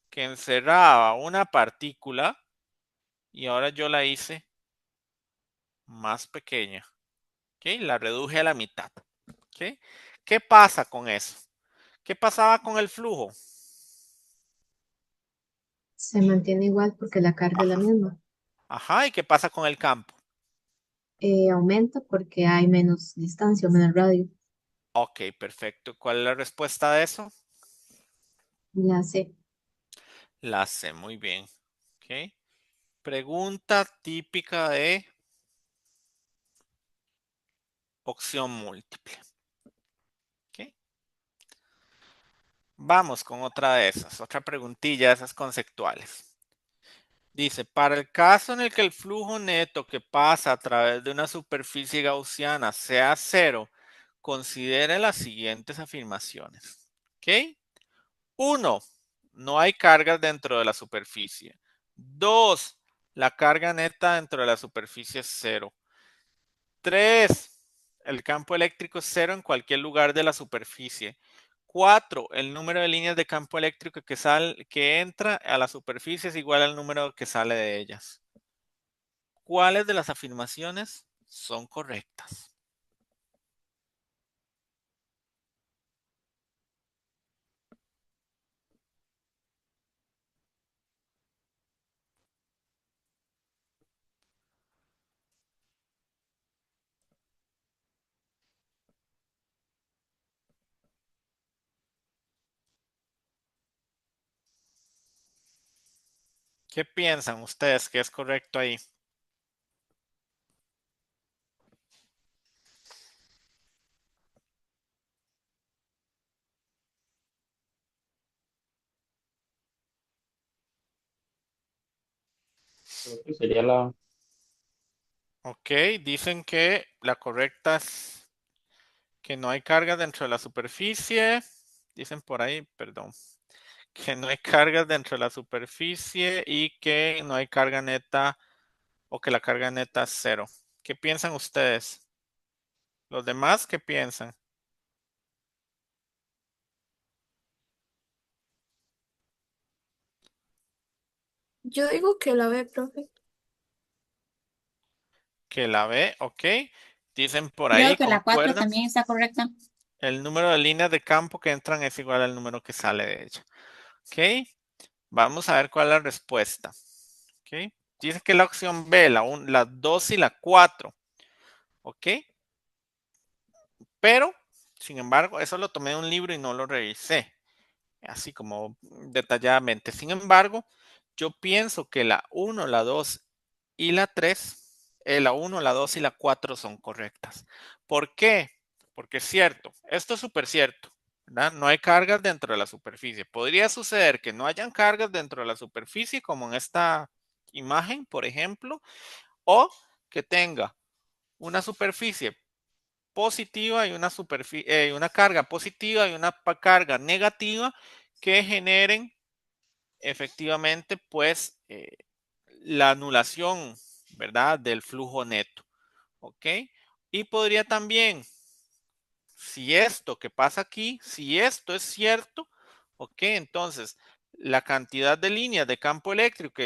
que encerraba una partícula y ahora yo la hice más pequeña? ¿Okay? La reduje a la mitad. ¿Okay? ¿Qué pasa con eso? ¿Qué pasaba con el flujo? Se mantiene igual porque la carga es la misma. Ajá, ¿y qué pasa con el campo? Aumenta porque hay menos distancia o menos radio. Ok, perfecto. ¿Cuál es la respuesta de eso? La C. La sé muy bien. Ok. Pregunta típica de opción múltiple. Ok. Vamos con otra de esas, otra preguntilla de esas conceptuales. Dice, para el caso en el que el flujo neto que pasa a través de una superficie gaussiana sea cero, considere las siguientes afirmaciones. ¿Ok? 1. No hay cargas dentro de la superficie. 2. La carga neta dentro de la superficie es cero. 3. El campo eléctrico es cero en cualquier lugar de la superficie. 4. El número de líneas de campo eléctrico que entra a la superficie es igual al número que sale de ellas. ¿Cuáles de las afirmaciones son correctas? ¿Qué piensan ustedes que es correcto ahí? Creo que sería la... Ok, dicen que la correcta es que no hay cargas dentro de la superficie. Dicen por ahí, perdón, que no hay cargas dentro de la superficie y que no hay carga neta o que la carga neta es cero. ¿Qué piensan ustedes? ¿Los demás qué piensan? Yo digo que la B, profe. Que la B, ok. Dicen por Creo ahí, que la 4 concuerdan. también está correcta. El número de líneas de campo que entran es igual al número que sale de ella. Ok. Vamos a ver cuál es la respuesta. Ok. Dice que la opción B, la 2 y la 4. Ok. Pero, sin embargo, eso lo tomé de un libro y no lo revisé, así como detalladamente. Sin embargo, yo pienso que la 1, la 2 y la 3, la 1, la 2 y la 4 son correctas. ¿Por qué? Porque es cierto, esto es súper cierto, ¿verdad? No hay cargas dentro de la superficie. Podría suceder que no hayan cargas dentro de la superficie, como en esta imagen, por ejemplo, o que tenga una superficie positiva y una carga positiva y una carga negativa que generen efectivamente pues la anulación, ¿verdad? Del flujo neto, ¿ok? Y podría también, si esto que pasa aquí, si esto es cierto, ¿ok? Entonces, la cantidad de líneas de campo eléctrico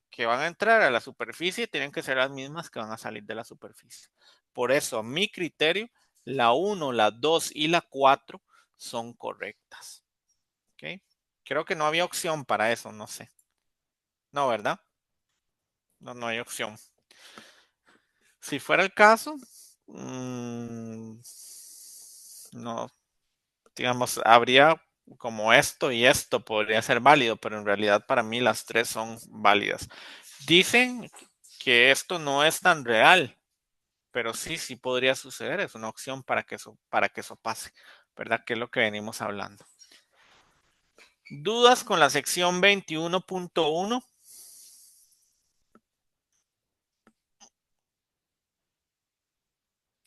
que van a entrar a la superficie tienen que ser las mismas que van a salir de la superficie. Por eso, a mi criterio, la 1, la 2 y la 4 son correctas. ¿Ok? Creo que no había opción para eso, no sé. No, ¿verdad? No, no hay opción. Si fuera el caso, no, digamos, habría como esto y esto podría ser válido, pero en realidad para mí las tres son válidas. Dicen que esto no es tan real, pero sí, sí podría suceder. Es una opción para que eso pase, ¿verdad? Que es lo que venimos hablando. ¿Dudas con la sección 21.1?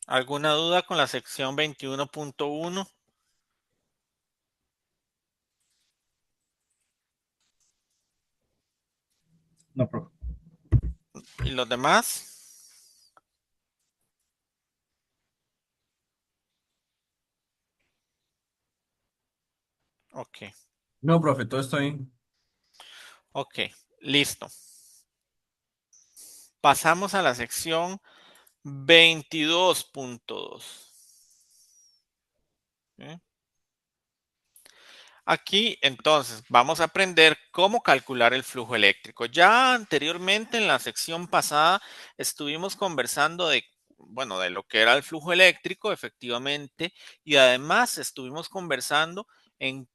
¿Alguna duda con la sección 21.1? No, profe. ¿Y los demás? Ok, No, profe, todo está bien. ok, listo. Pasamos a la sección 22.2. ¿Sí? Aquí, entonces, vamos a aprender cómo calcular el flujo eléctrico. Ya anteriormente, en la sección pasada, estuvimos conversando de, bueno, de lo que era el flujo eléctrico, efectivamente, y además estuvimos conversando en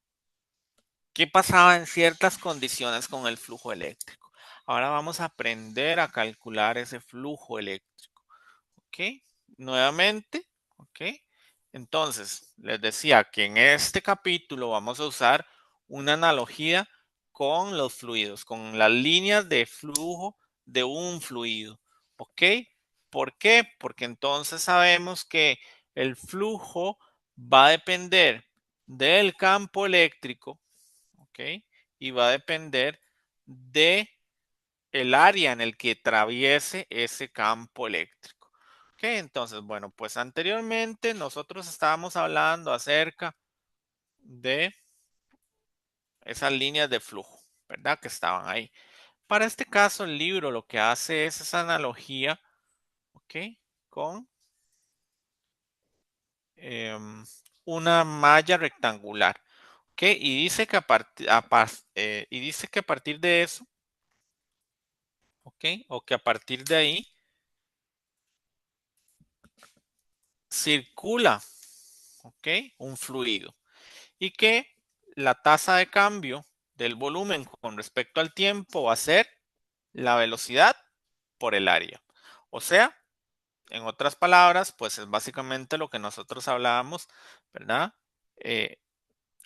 qué pasaba en ciertas condiciones con el flujo eléctrico. Ahora vamos a aprender a calcular ese flujo eléctrico. ¿Ok? Nuevamente, ¿ok? Entonces, les decía que en este capítulo vamos a usar una analogía con los fluidos, con las líneas de flujo de un fluido. ¿Ok? ¿Por qué? Porque entonces sabemos que el flujo va a depender del campo eléctrico, ¿ok? Y va a depender de el área en el que atraviese ese campo eléctrico. Ok, entonces, bueno, pues anteriormente nosotros estábamos hablando acerca de esas líneas de flujo, ¿verdad? Que estaban ahí. Para este caso, el libro lo que hace es esa analogía, ¿ok? Con una malla rectangular, ¿ok? Y dice que a partir de eso, ¿ok? O que a partir de ahí circula, ¿ok? Un fluido. Y que la tasa de cambio del volumen con respecto al tiempo va a ser la velocidad por el área. O sea, en otras palabras, pues es básicamente lo que nosotros hablábamos, ¿verdad?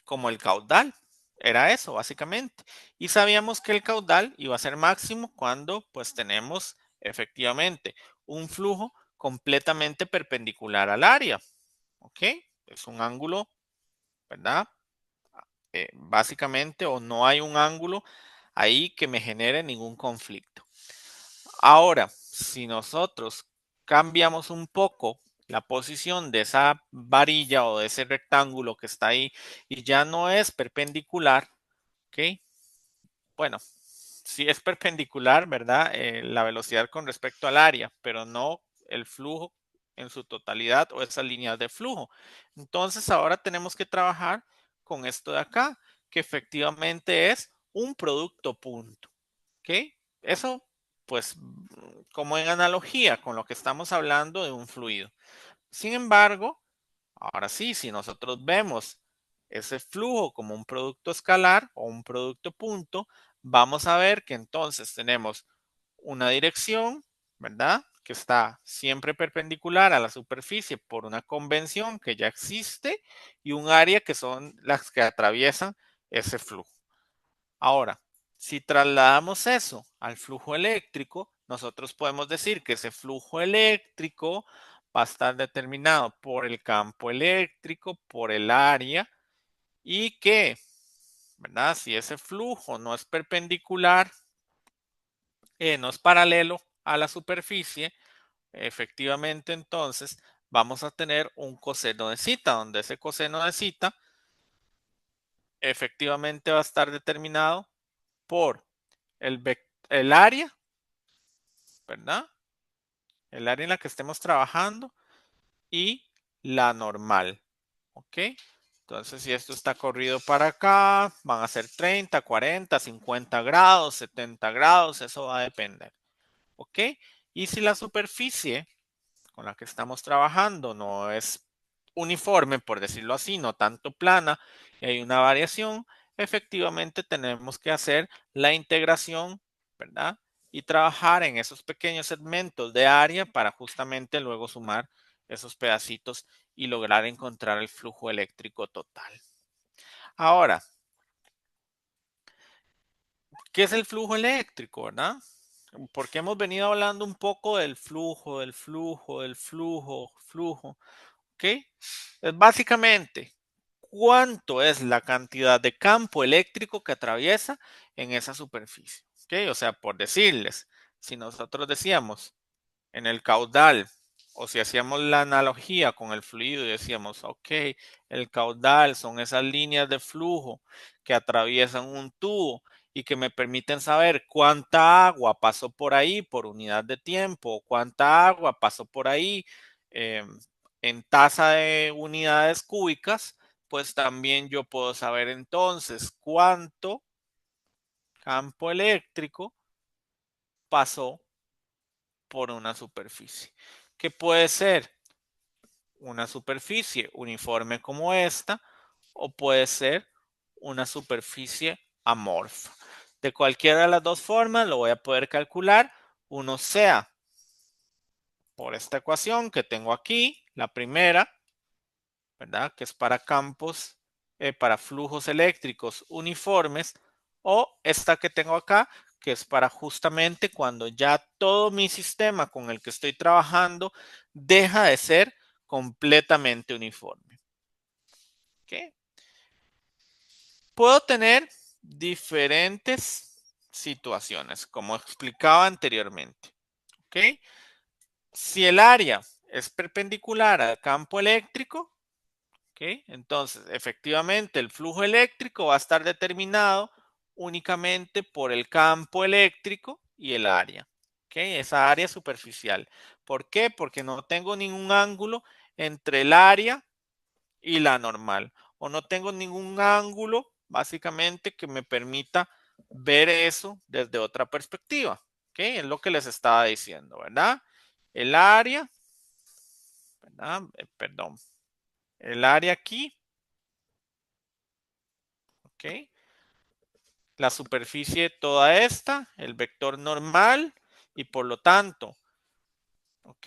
Como el caudal. Era eso, básicamente. Y sabíamos que el caudal iba a ser máximo cuando pues tenemos efectivamente un flujo completamente perpendicular al área. ¿Ok? Es un ángulo, ¿verdad? Básicamente, o no hay un ángulo ahí que me genere ningún conflicto. Ahora, si nosotros cambiamos un poco la posición de esa varilla o de ese rectángulo que está ahí y ya no es perpendicular, ¿ok? Bueno, sí es perpendicular, ¿verdad? La velocidad con respecto al área, pero no el flujo en su totalidad o esas líneas de flujo. Entonces ahora tenemos que trabajar con esto de acá, que efectivamente es un producto punto. ¿Ok? Eso, pues, como en analogía con lo que estamos hablando de un fluido. Sin embargo, ahora sí, si nosotros vemos ese flujo como un producto escalar o un producto punto, vamos a ver que entonces tenemos una dirección, ¿verdad? Que está siempre perpendicular a la superficie por una convención que ya existe y un área que son las que atraviesan ese flujo. Ahora, si trasladamos eso al flujo eléctrico, nosotros podemos decir que ese flujo eléctrico va a estar determinado por el campo eléctrico, por el área y que, ¿verdad? Si ese flujo no es perpendicular, no es paralelo a la superficie, efectivamente entonces vamos a tener un coseno de zeta, donde ese coseno de zeta efectivamente va a estar determinado por el área, ¿verdad? El área en la que estemos trabajando y la normal, ¿ok? Entonces, si esto está corrido para acá, van a ser 30, 40, 50 grados, 70 grados, eso va a depender, ¿ok? Y si la superficie con la que estamos trabajando no es uniforme, por decirlo así, no tanto plana, y hay una variación, efectivamente tenemos que hacer la integración, ¿verdad? Y trabajar en esos pequeños segmentos de área para justamente luego sumar esos pedacitos y lograr encontrar el flujo eléctrico total. Ahora, ¿Qué es el flujo eléctrico, verdad? Porque hemos venido hablando un poco del flujo, flujo, ¿ok? Es básicamente cuánto es la cantidad de campo eléctrico que atraviesa en esa superficie, ¿ok? O sea, por decirles, si nosotros decíamos en el caudal, o si hacíamos la analogía con el fluido y decíamos, ok, el caudal son esas líneas de flujo que atraviesan un tubo y que me permiten saber cuánta agua pasó por ahí por unidad de tiempo, o cuánta agua pasó por ahí eh, en tasa de unidades cúbicas, pues también yo puedo saber entonces cuánto campo eléctrico pasó por una superficie. ¿Qué puede ser? Una superficie uniforme como esta o puede ser una superficie amorfa. De cualquiera de las dos formas lo voy a poder calcular. Uno sea por esta ecuación que tengo aquí, la primera, ¿verdad? Que es para campos, para flujos eléctricos uniformes, o esta que tengo acá, que es para justamente cuando ya todo mi sistema con el que estoy trabajando deja de ser completamente uniforme. ¿Ok? Puedo tener diferentes situaciones, como explicaba anteriormente. ¿Ok? Si el área es perpendicular al campo eléctrico, ¿ok? Entonces, efectivamente, el flujo eléctrico va a estar determinado únicamente por el campo eléctrico y el área, ¿ok? Esa área superficial. ¿Por qué? Porque no tengo ningún ángulo entre el área y la normal, o no tengo ningún ángulo, básicamente, que me permita ver eso desde otra perspectiva, ¿ok? Es lo que les estaba diciendo, ¿verdad? El área, ¿verdad? Perdón. El área aquí, ¿ok? La superficie toda esta, el vector normal y por lo tanto, ¿ok?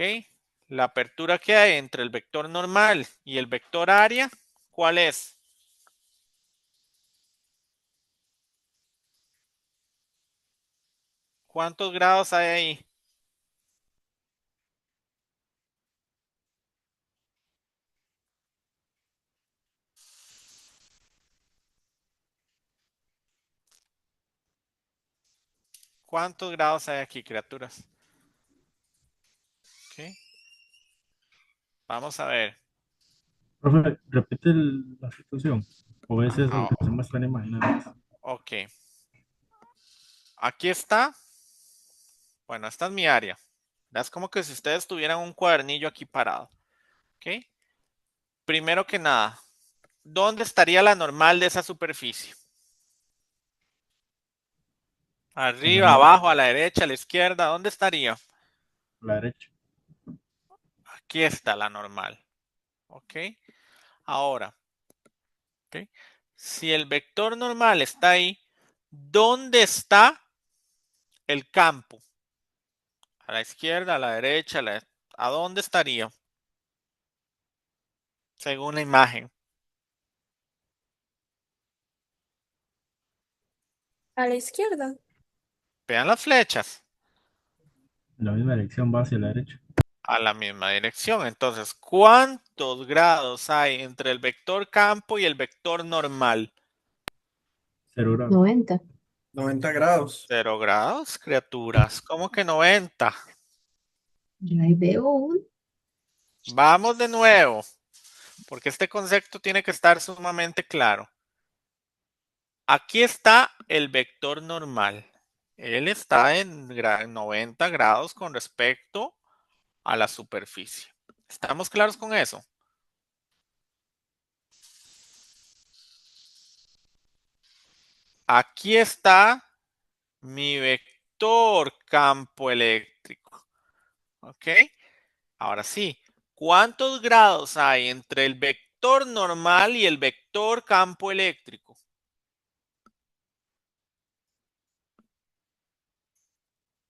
La apertura que hay entre el vector normal y el vector área, ¿cuál es? ¿Cuántos grados hay ahí? ¿Cuántos grados hay aquí, criaturas? ¿Ok? Vamos a ver. Profe, repite la situación. O es eso lo Ah, que se muestra en imágenes. ok. Aquí está. Bueno, esta es mi área. Es como que si ustedes tuvieran un cuadernillo aquí parado. ¿Ok? Primero que nada, ¿dónde estaría la normal de esa superficie? En la, Arriba, abajo, a la derecha, a la izquierda, ¿dónde estaría? la derecha. Aquí está la normal. ¿Ok? Ahora, ¿ok? Si el vector normal está ahí, ¿dónde está el campo? A la izquierda, a la derecha, ¿a dónde estaría? Según la imagen. A la izquierda. Vean las flechas. En la misma dirección va hacia la derecha. A la misma dirección. Entonces, ¿cuántos grados hay entre el vector campo y el vector normal? 0 grados. 90. 90 grados. 0 grados, criaturas. ¿Cómo que 90? Yo ahí veo un. Vamos de nuevo, porque este concepto tiene que estar sumamente claro. Aquí está el vector normal. Él está en 90 grados con respecto a la superficie. ¿Estamos claros con eso? Aquí está mi vector campo eléctrico. ¿Ok? Ahora sí, ¿cuántos grados hay entre el vector normal y el vector campo eléctrico?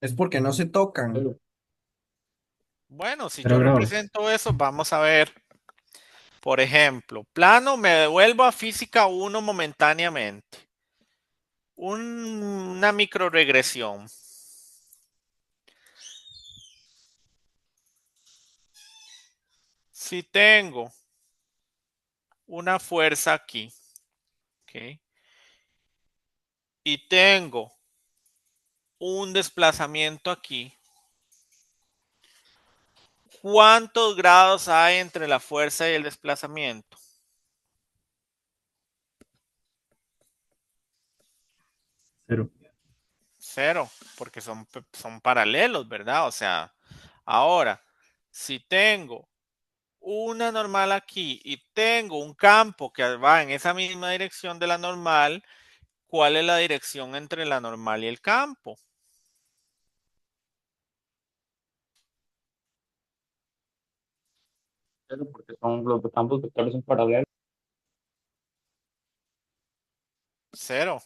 Es porque no se tocan. Bueno, si 0 yo grados. represento eso, vamos a ver. Por ejemplo, plano, me devuelvo a física 1 momentáneamente. una microregresión. Si tengo una fuerza aquí, ¿ok? Y tengo un desplazamiento aquí, ¿cuántos grados hay entre la fuerza y el desplazamiento? 0. 0, porque son paralelos, ¿verdad? O sea, ahora, si tengo una normal aquí y tengo un campo que va en esa misma dirección de la normal, ¿cuál es la dirección entre la normal y el campo? Cero, porque los campos vectores son paralelos. 0.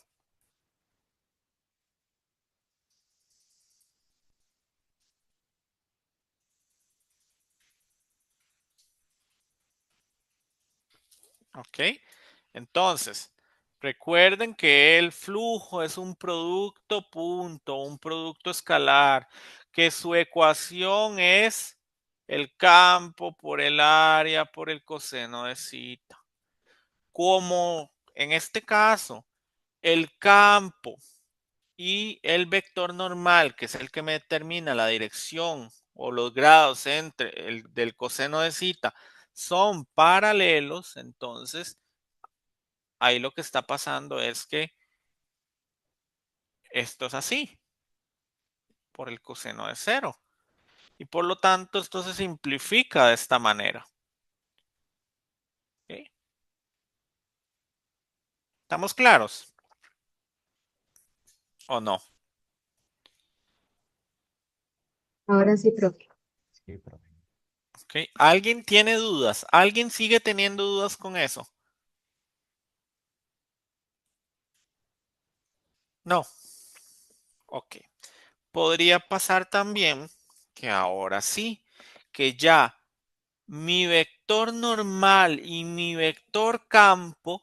¿Ok? Entonces, recuerden que el flujo es un producto punto, un producto escalar, que su ecuación es el campo por el área por el coseno de zeta. Como en este caso, el campo y el vector normal, que es el que me determina la dirección o los grados entre el del coseno de zeta, son paralelos, entonces ahí lo que está pasando es que esto es así, por el coseno de 0. Y por lo tanto, esto se simplifica de esta manera. ¿Ok? ¿Estamos claros? ¿O no? Ahora sí, profe. Sí, profe. ¿Ok? ¿Alguien tiene dudas? ¿Alguien sigue teniendo dudas con eso? No. Ok. Podría pasar también que ahora sí, que ya mi vector normal y mi vector campo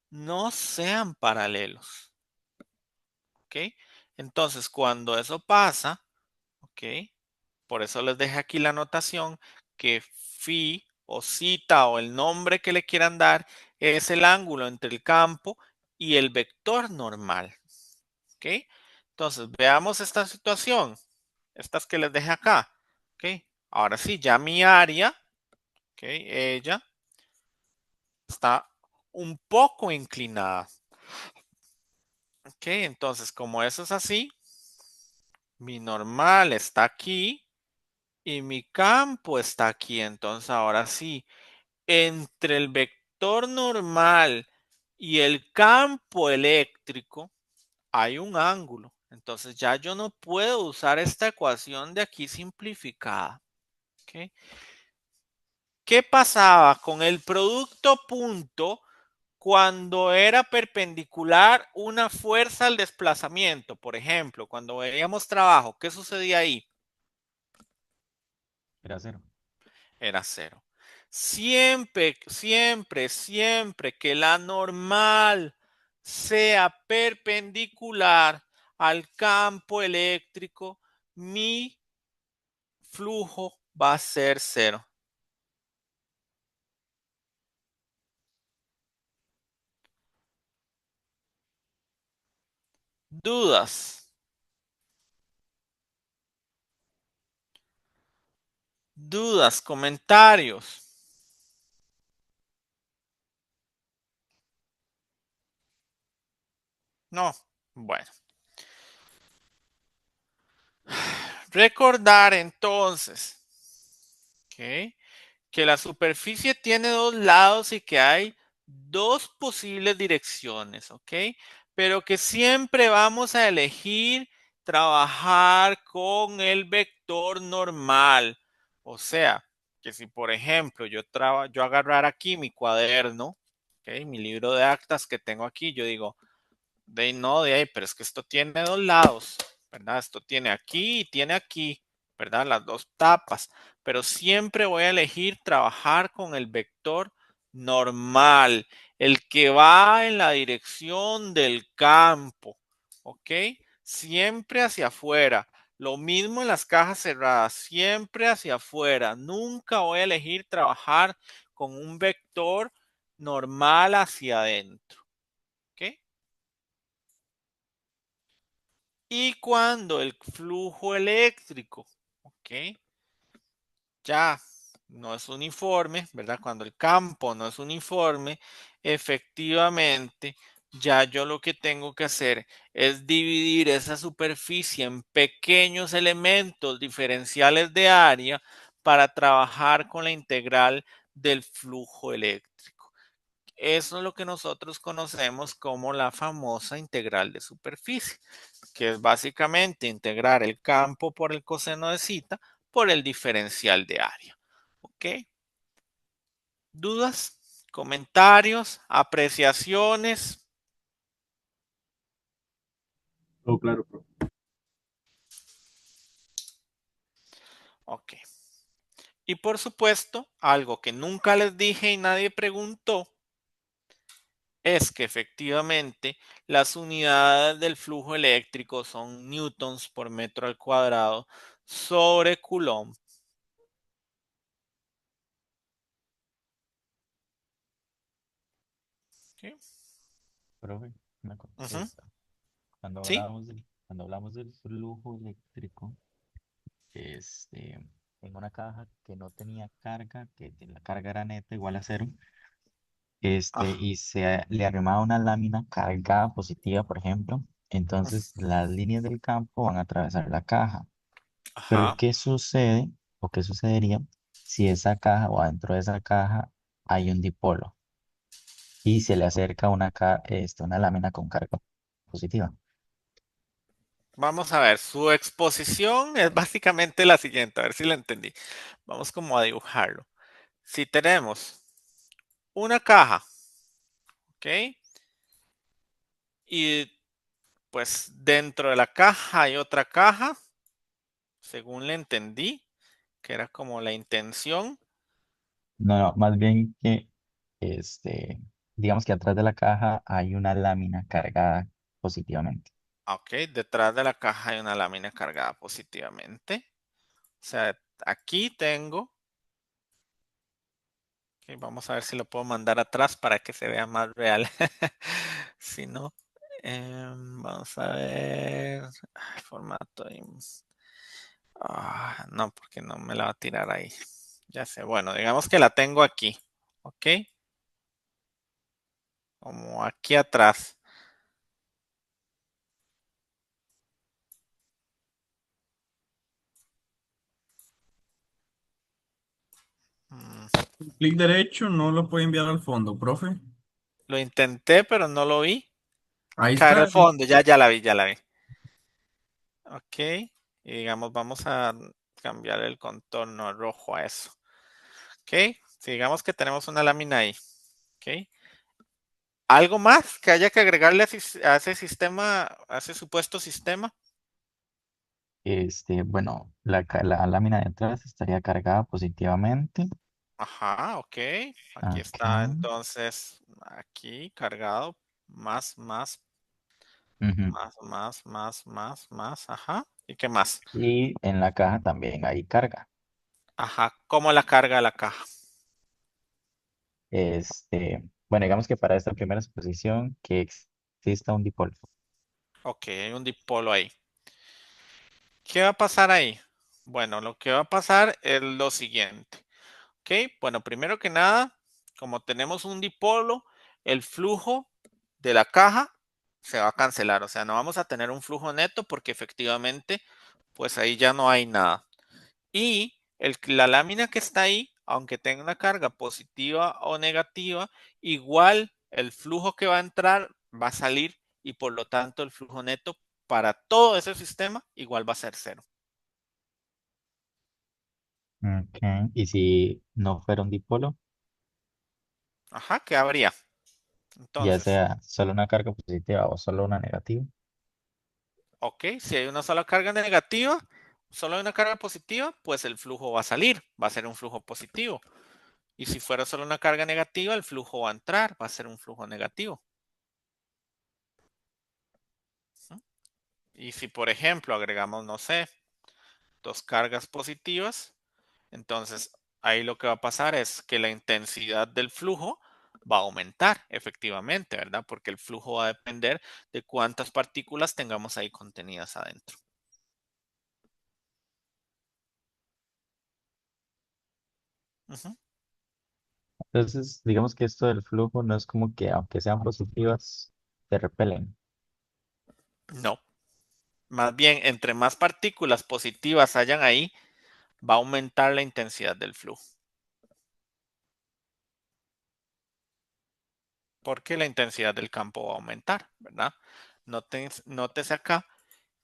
no sean paralelos. ¿Ok? Entonces, cuando eso pasa, ¿ok? Por eso les dejé aquí la anotación que phi o cita o el nombre que le quieran dar es el ángulo entre el campo y el vector normal. ¿Ok? Entonces, veamos esta situación. Estas que les dejé acá. ¿Ok? Ahora sí, ya mi área, ¿ok? Ella está un poco inclinada. ¿Ok? Entonces, como eso es así, mi normal está aquí y mi campo está aquí. Entonces, ahora sí, entre el vector normal y el campo eléctrico hay un ángulo. Entonces, ya yo no puedo usar esta ecuación de aquí simplificada. ¿Ok? ¿Qué pasaba con el producto punto cuando era perpendicular una fuerza al desplazamiento? Por ejemplo, cuando veíamos trabajo, ¿qué sucedía ahí? Era 0. Era 0. Siempre, siempre, siempre que la normal sea perpendicular al campo eléctrico, mi flujo va a ser 0. ¿Dudas? ¿Dudas? ¿Comentarios? No. Bueno. Recordar entonces, ¿ok?, que la superficie tiene dos lados y que hay dos posibles direcciones, ¿ok? Pero que siempre vamos a elegir trabajar con el vector normal. O sea, que si por ejemplo yo agarrar aquí mi cuaderno, ¿ok?, mi libro de actas que tengo aquí, yo digo, de ahí no, de ahí, pero es que esto tiene dos lados, ¿verdad? Esto tiene aquí y tiene aquí, ¿verdad? Las dos tapas, pero siempre voy a elegir trabajar con el vector normal, el que va en la dirección del campo, ¿ok? Siempre hacia afuera. Lo mismo en las cajas cerradas, siempre hacia afuera. Nunca voy a elegir trabajar con un vector normal hacia adentro, ¿ok? Y cuando el flujo eléctrico, ¿ok? Ya no es uniforme, ¿verdad? Cuando el campo no es uniforme, efectivamente, ya yo lo que tengo que hacer es dividir esa superficie en pequeños elementos diferenciales de área para trabajar con la integral del flujo eléctrico. Eso es lo que nosotros conocemos como la famosa integral de superficie, que es básicamente integrar el campo por el coseno de zeta por el diferencial de área. ¿Ok? ¿Dudas? ¿Comentarios? ¿Apreciaciones? Todo claro, profe. Ok. Y por supuesto, algo que nunca les dije y nadie preguntó es que efectivamente las unidades del flujo eléctrico son newtons por metro al cuadrado sobre coulomb. ¿Ok? Profe, una Ujú. consulta. ¿Sí? Cuando hablamos del flujo eléctrico, en una caja que no tenía carga, la carga era neta igual a cero, Ah, y le arrimaba una lámina cargada positiva, por ejemplo, entonces las líneas del campo van a atravesar la caja. Pero ajá. ¿qué sucede o qué sucedería si esa caja o adentro de esa caja hay un dipolo y se le acerca una lámina con carga positiva? Vamos a ver, su exposición es básicamente la siguiente, a ver si la entendí. Vamos como a dibujarlo. Si tenemos una caja, ¿ok? Y pues dentro de la caja hay otra caja, según le entendí, que era como la intención. No, no, más bien que, digamos que atrás de la caja hay una lámina cargada positivamente. Ok, detrás de la caja hay una lámina cargada positivamente. O sea, aquí tengo, ok, vamos a ver si lo puedo mandar atrás para que se vea más real. Si no, vamos a ver, formato. No, porque no me la va a tirar ahí. Ya sé, bueno, digamos que la tengo aquí, ¿ok? Como aquí atrás. Mm, Clic derecho no lo puede enviar al fondo, profe. Lo intenté, pero no lo vi. Ahí Caer está. al fondo, ya la vi, ya la vi. Ok, y digamos, vamos a cambiar el contorno rojo a eso. Ok, si digamos que tenemos una lámina ahí. Ok, ¿algo más que haya que agregarle a ese sistema, a ese supuesto sistema? Bueno, la lámina de atrás estaría cargada positivamente. Ajá, ok. Aquí está Acá. entonces, aquí cargado, más, más, Ujú. más, ajá. ¿Y qué más? Y en la caja también hay carga. Ajá, ¿cómo la carga la caja? Bueno, digamos que para esta primera exposición que exista un dipolo. Ok, hay un dipolo ahí. ¿Qué va a pasar ahí? Bueno, lo que va a pasar es lo siguiente. Ok, bueno, primero que nada, como tenemos un dipolo, el flujo de la caja se va a cancelar. O sea, no vamos a tener un flujo neto porque efectivamente, pues ahí ya no hay nada. Y la lámina que está ahí, aunque tenga una carga positiva o negativa, igual el flujo que va a entrar va a salir y por lo tanto el flujo neto para todo ese sistema igual va a ser cero. Ok. Y si no fuera un dipolo, Ajá, ¿qué habría? ya Entonces, sea solo una carga positiva o solo una negativa, ok, si hay una sola carga negativa, solo hay una carga positiva, pues el flujo va a salir, va a ser un flujo positivo. Y si fuera solo una carga negativa, el flujo va a entrar, va a ser un flujo negativo. Y si, por ejemplo, agregamos, no sé, 2 cargas positivas, entonces ahí lo que va a pasar es que la intensidad del flujo va a aumentar efectivamente, ¿verdad? Porque el flujo va a depender de cuántas partículas tengamos ahí contenidas adentro. Ujú. Entonces, digamos que esto del flujo no es como que aunque sean positivas, se repelen. No, más bien, entre más partículas positivas hayan ahí, va a aumentar la intensidad del flujo. Porque la intensidad del campo va a aumentar, ¿verdad? Nótese acá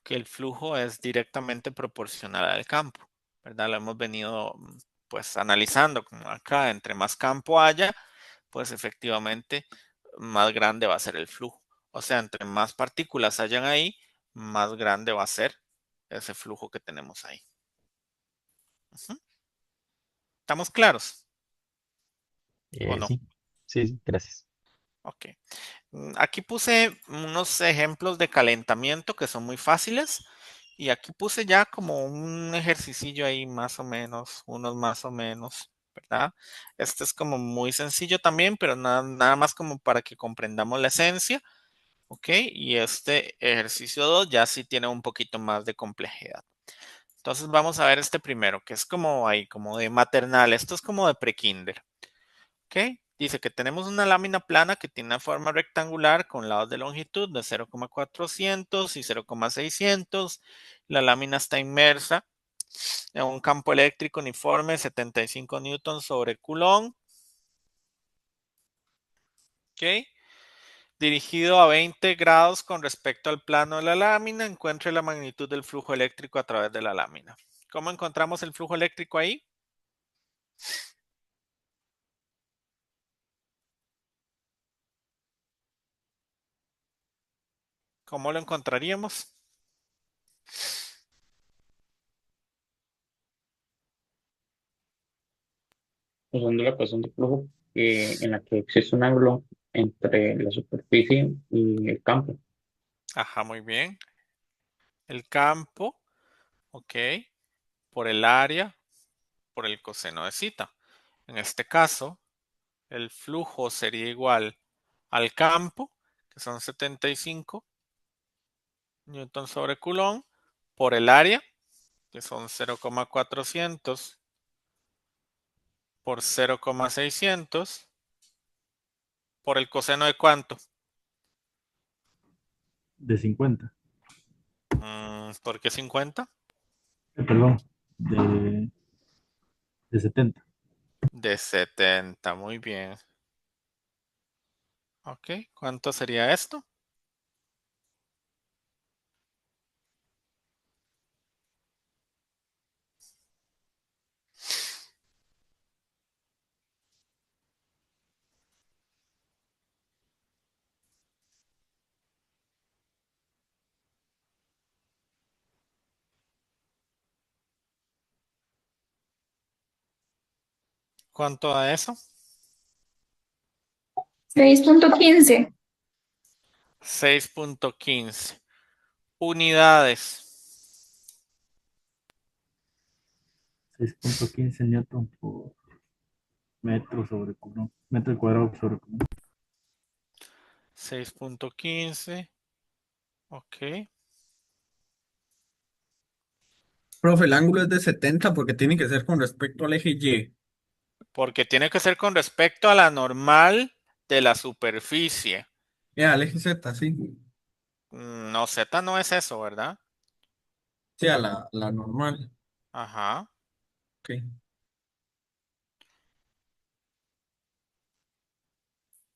que el flujo es directamente proporcional al campo, ¿verdad? Lo hemos venido pues analizando como acá, entre más campo haya, pues efectivamente más grande va a ser el flujo. O sea, entre más partículas hayan ahí, más grande va a ser ese flujo que tenemos ahí. Ujú. ¿Estamos claros o no? Sí, sí, sí, gracias. Ok. Aquí puse unos ejemplos de calentamiento que son muy fáciles y aquí puse ya como un ejercicio ahí más o menos, unos más o menos, ¿verdad? Este es como muy sencillo también, pero nada más como para que comprendamos la esencia, ¿ok? Y este ejercicio 2 ya sí tiene un poquito más de complejidad. Entonces vamos a ver este primero, que es como ahí, como de maternal. Esto es como de prekinder. ¿Ok? Dice que tenemos una lámina plana que tiene una forma rectangular con lados de longitud de 0,400 y 0,600. La lámina está inmersa en un campo eléctrico uniforme 75 newtons sobre Coulomb. ¿Ok? Dirigido a 20 grados con respecto al plano de la lámina, encuentre la magnitud del flujo eléctrico a través de la lámina. ¿Cómo encontramos el flujo eléctrico ahí? ¿Cómo lo encontraríamos? Usando la ecuación de flujo en la que existe un ángulo entre la superficie y el campo. Ajá, muy bien. El campo, ok, por el área, por el coseno de zeta. En este caso, el flujo sería igual al campo, que son 75 newton sobre Coulomb, por el área, que son 0,400 por 0,600, por el coseno de cuánto. De 50. ¿Por qué 50? Perdón, de 70. De 70, muy bien. Ok, ¿cuánto sería esto? ¿Cuánto da eso? 6.15. 6.15 unidades. 6.15 newton por metro sobre Coulomb. Metro cuadrado sobre Coulomb. 6.15. Ok. Profe, el ángulo es de 70 porque tiene que ser con respecto al eje Y. Porque tiene que ser con respecto a la normal de la superficie. Ya, al eje Z, sí. No, Z no es eso, ¿verdad? Sí, a la normal. Ajá. Ok.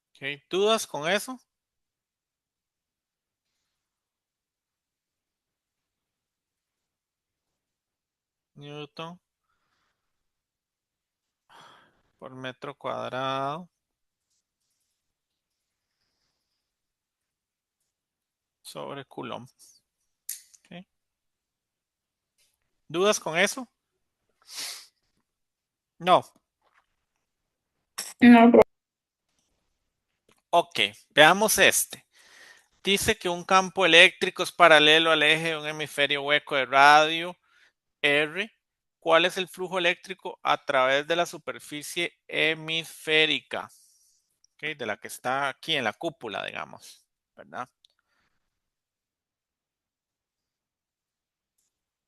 Ok. ¿Dudas con eso? Newton por metro cuadrado sobre Coulomb. Ok. ¿Dudas con eso? No. No, Ok. Veamos este. Dice que un campo eléctrico es paralelo al eje de un hemisferio hueco de radio R. ¿Cuál es el flujo eléctrico a través de la superficie hemisférica? Okay, de la que está aquí en la cúpula, digamos, ¿verdad?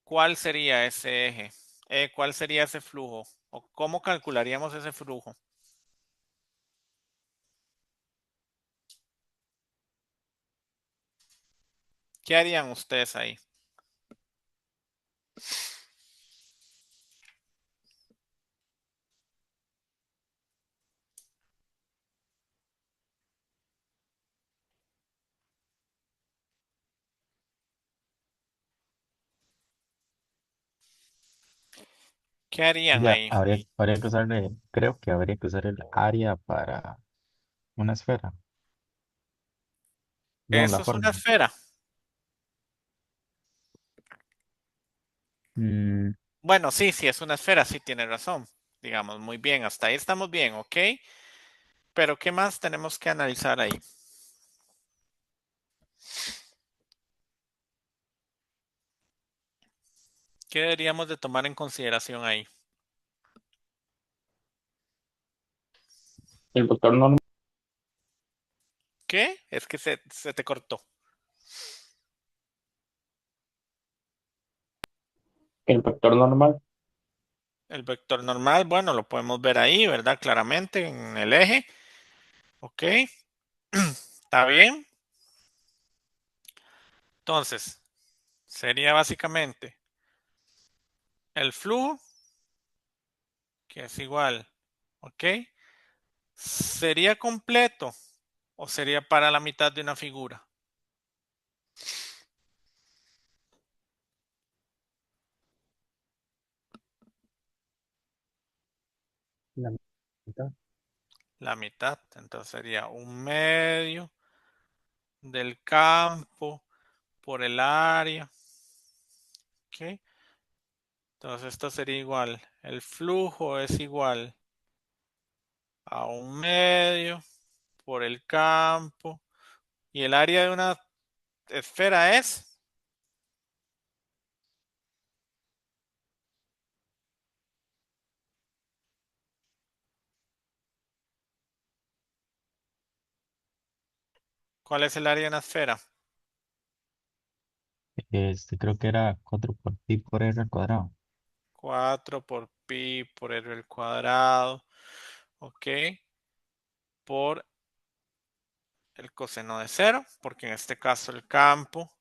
¿Cuál sería ese eje? ¿Cuál sería ese flujo? ¿O cómo calcularíamos ese flujo? ¿Qué harían ustedes ahí? ¿Qué harían Ya, ahí? habría que usar, creo que habría que usar el área para una esfera. Digamos Eso la es una forma. esfera. Mm, Bueno, sí, sí, es una esfera, sí tiene razón. Digamos, muy bien, hasta ahí estamos bien, ¿ok? Pero ¿qué más tenemos que analizar ahí? ¿Qué deberíamos de tomar en consideración ahí? El vector normal, ¿Qué? Es que se te cortó. el vector normal, El vector normal, bueno, lo podemos ver ahí, ¿verdad? Claramente en el eje. ¿Ok? ¿Está bien? Entonces, sería básicamente el flujo, que es igual, ¿ok? ¿Sería completo o sería para la mitad de una figura? la mitad. La mitad, entonces sería un medio del campo por el área, ¿ok? Entonces esto sería igual, el flujo es igual a un medio por el campo y el área de una esfera es, ¿cuál es el área de una esfera? creo que era 4 por pi por r al cuadrado. 4 por pi por r al cuadrado, ¿ok? Por el coseno de cero, porque en este caso el campo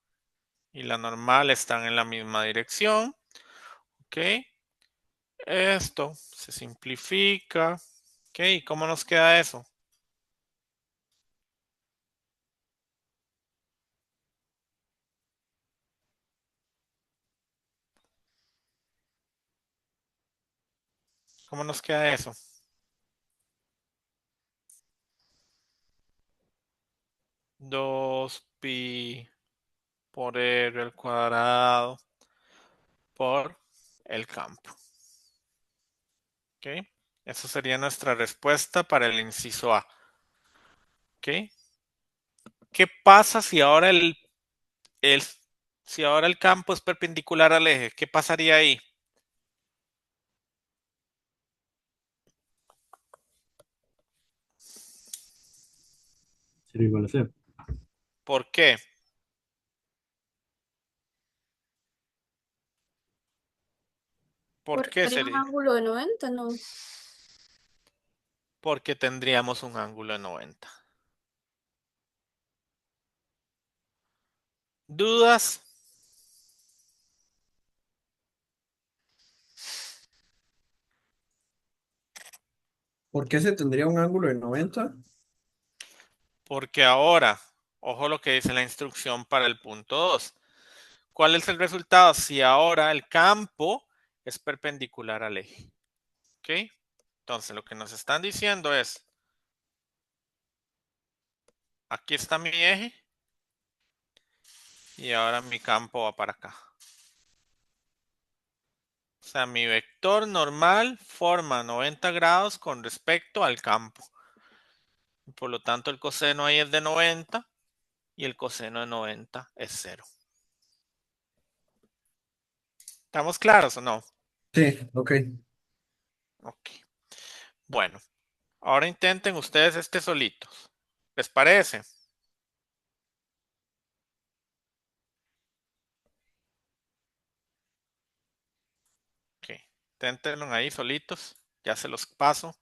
y la normal están en la misma dirección, ¿ok? Esto se simplifica, ¿ok? ¿Y cómo nos queda eso? ¿Cómo nos queda eso? 2pi por r al cuadrado por el campo. ¿Ok? Esa sería nuestra respuesta para el inciso A. ¿Ok? ¿Qué pasa si ahora si ahora el campo es perpendicular al eje? ¿Qué pasaría ahí? Sería igual a cero. ¿Por qué? ¿Por Porque qué haría un sería? ángulo de 90, ¿no? Porque tendríamos un ángulo de 90. ¿Dudas? ¿Por qué se tendría un ángulo de 90? Porque ahora, ojo lo que dice la instrucción para el punto 2. ¿Cuál es el resultado? Si ahora el campo es perpendicular al eje. ¿Ok? Entonces lo que nos están diciendo es, aquí está mi eje y ahora mi campo va para acá. O sea, mi vector normal forma 90 grados con respecto al campo. Por lo tanto, el coseno ahí es de 90 y el coseno de 90 es 0. ¿Estamos claros o no? Sí, ok. Ok. Bueno, ahora intenten ustedes solitos. ¿Les parece? Ok. Inténtenlo ahí solitos. Ya se los paso.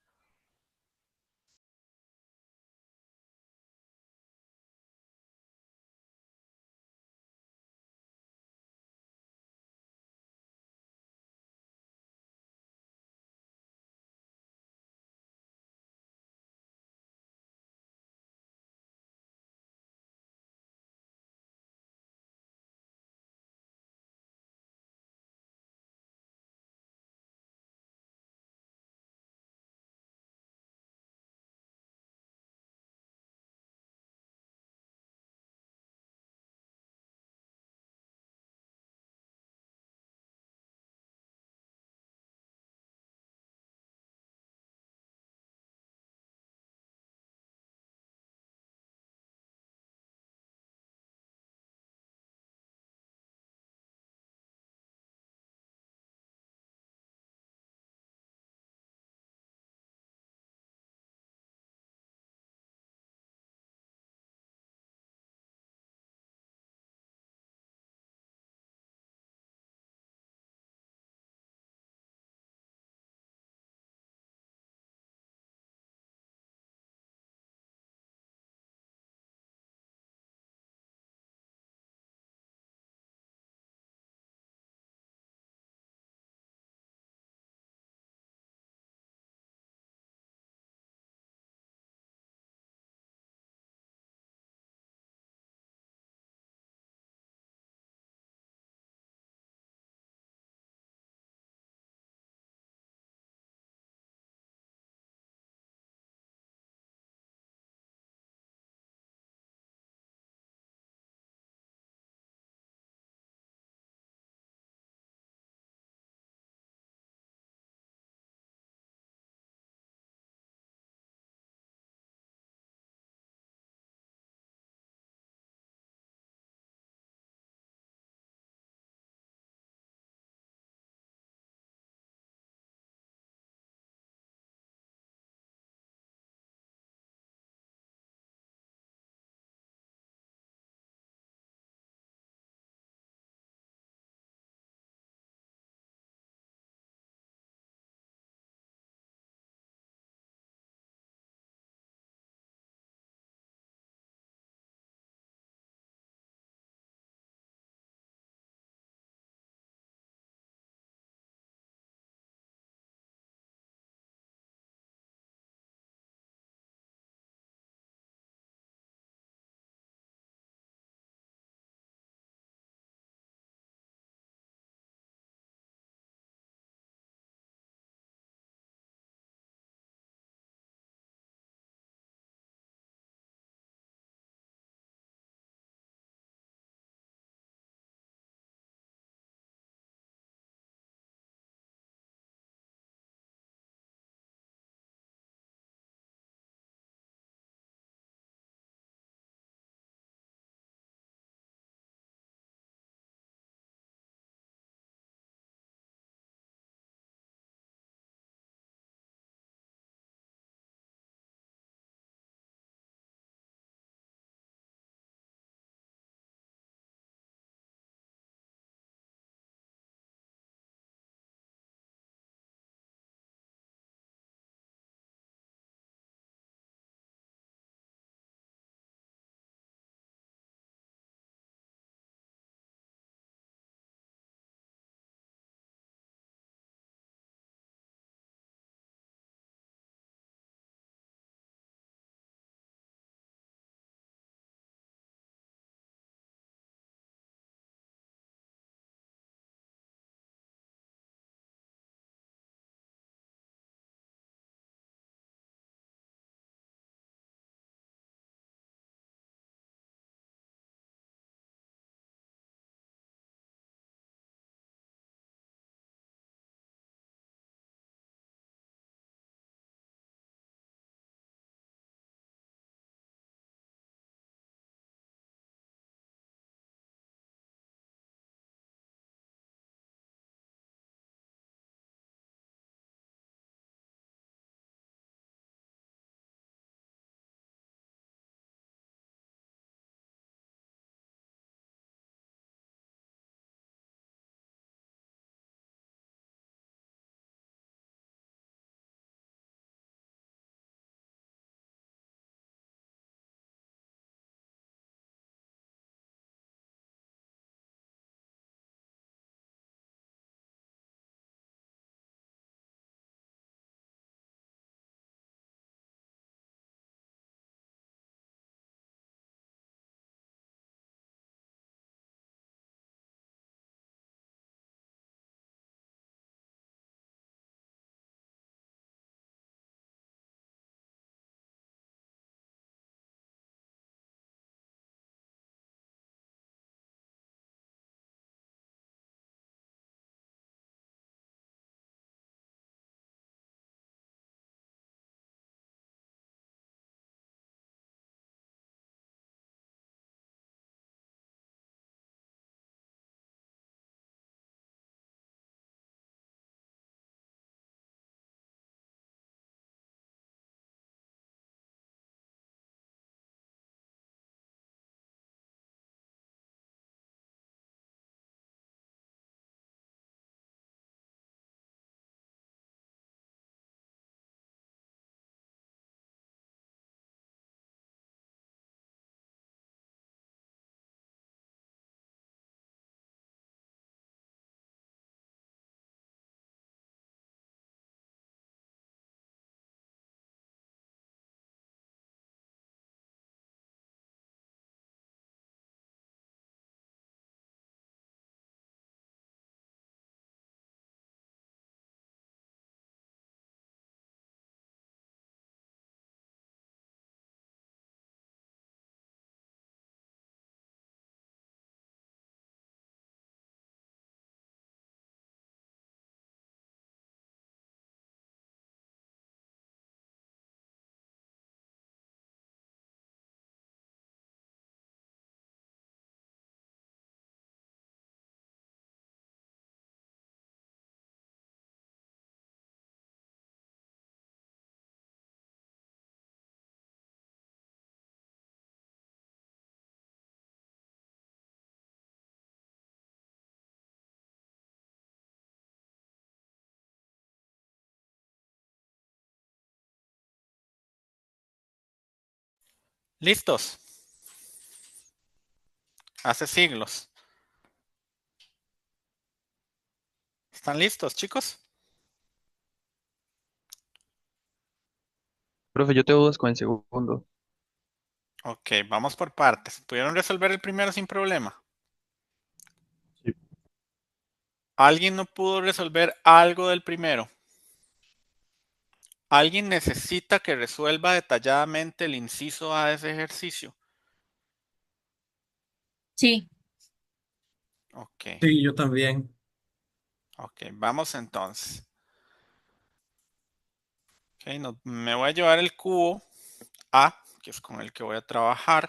¿Listos? Hace siglos. ¿Están listos, chicos? Profe, yo tengo dudas con el segundo. Ok, vamos por partes. ¿Pudieron resolver el primero sin problema? Sí. ¿Alguien no pudo resolver algo del primero? ¿Alguien necesita que resuelva detalladamente el inciso A de ese ejercicio? Sí. Ok, Sí, yo también. ok, vamos entonces. Ok, me voy a llevar el cubo A, que es con el que voy a trabajar.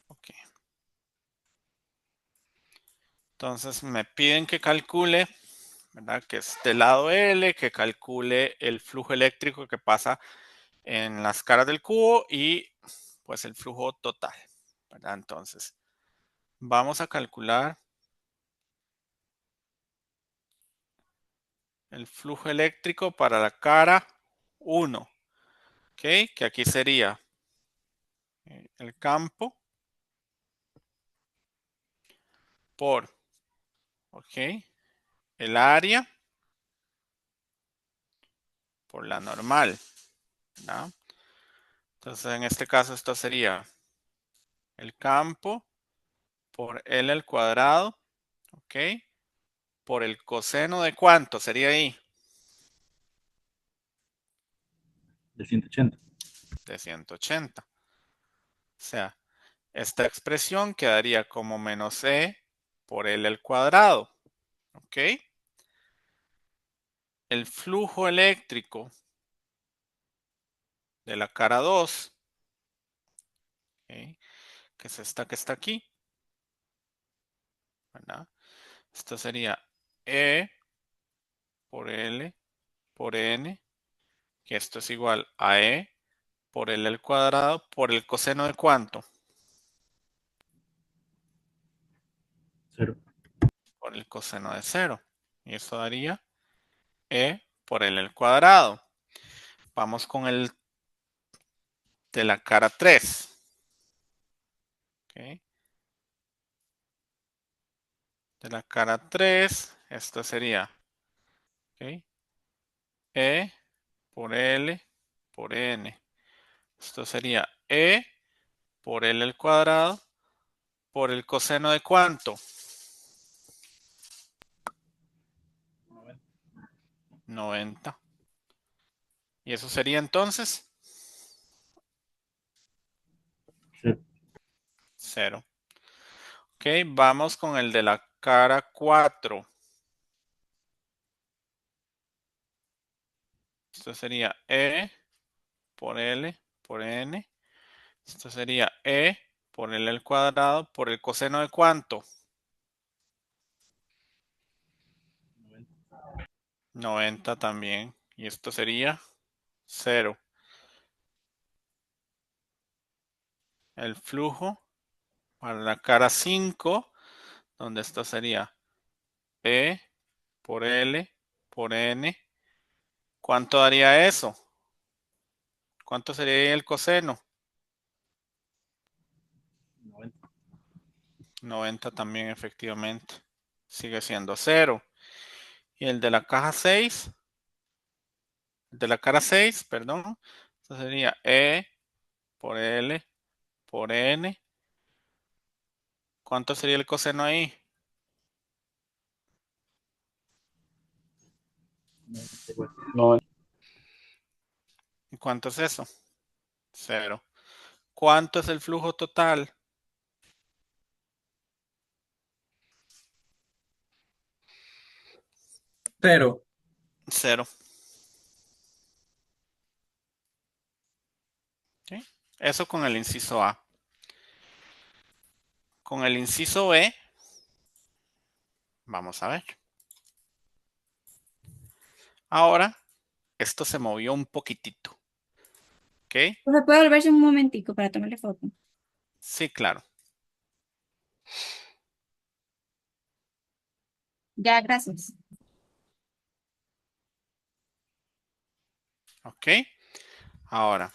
Ok. Entonces me piden que calcule, ¿verdad? Que es del lado L, que calcule el flujo eléctrico que pasa en las caras del cubo y pues el flujo total, ¿verdad? Entonces vamos a calcular el flujo eléctrico para la cara 1, ¿ok? Que aquí sería el campo por, ¿ok? El área por la normal, ¿verdad? Entonces en este caso esto sería el campo por L al cuadrado, ¿ok? Por el coseno de ¿cuánto sería ahí? De 180. De 180. O sea, esta expresión quedaría como menos E por L al cuadrado, ¿ok? El flujo eléctrico de la cara 2, ¿ok? Que es esta que está aquí, ¿verdad? Esto sería E por L por N, que esto es igual a E por L al cuadrado por el coseno de ¿cuánto? 0. Por el coseno de 0. Y eso daría E por L al cuadrado. Vamos con el de la cara 3. ¿Ok? De la cara 3, esto sería, ¿ok? E por L por N. Esto sería E por L al cuadrado por el coseno de ¿cuánto? 90. Y eso sería entonces 0. Ok, vamos con el de la cara 4. Esto sería E por L por N. Esto sería E por L al cuadrado por el coseno de ¿cuánto? 90 también. Y esto sería 0. El flujo para la cara 5, donde esto sería E por L por N. ¿Cuánto daría eso? ¿Cuánto sería el coseno? 90 también, efectivamente. Sigue siendo 0. Y el de la caja 6, de la cara 6, perdón, eso sería E por L por N. ¿Cuánto sería el coseno ahí? 9. ¿Y cuánto es eso? 0. ¿Cuánto es el flujo total? 0. 0. ¿Sí? Eso con el inciso A. Con el inciso B, vamos a ver. Ahora, esto se movió un poquitito. ¿Ok? ¿Se puede volverse un momentico para tomarle foto? Sí, claro. Ya, gracias. ¿Ok? Ahora,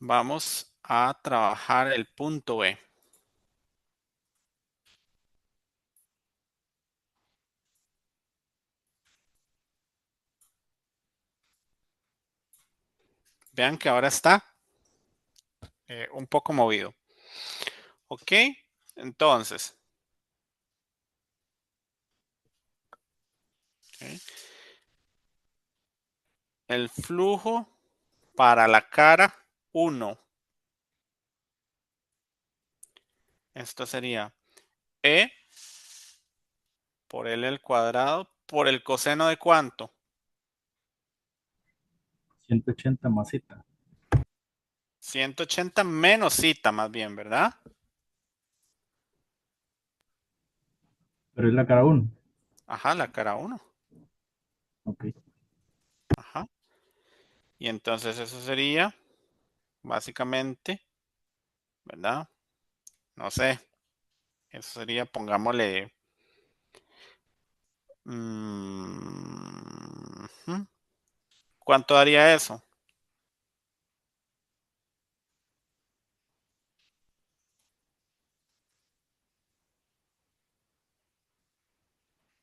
vamos a trabajar el punto B. Vean que ahora está un poco movido. ¿Ok? Entonces, ok, el flujo para la cara 1. Esto sería E por L al cuadrado por el coseno de ¿cuánto? 180 más zeta. 180 menos zeta más bien, ¿verdad? Pero es la cara 1. Ajá, la cara 1. Ok. Ajá. Y entonces eso sería básicamente, ¿verdad? No sé. Eso sería, pongámosle. Ujú. ¿Cuánto daría eso?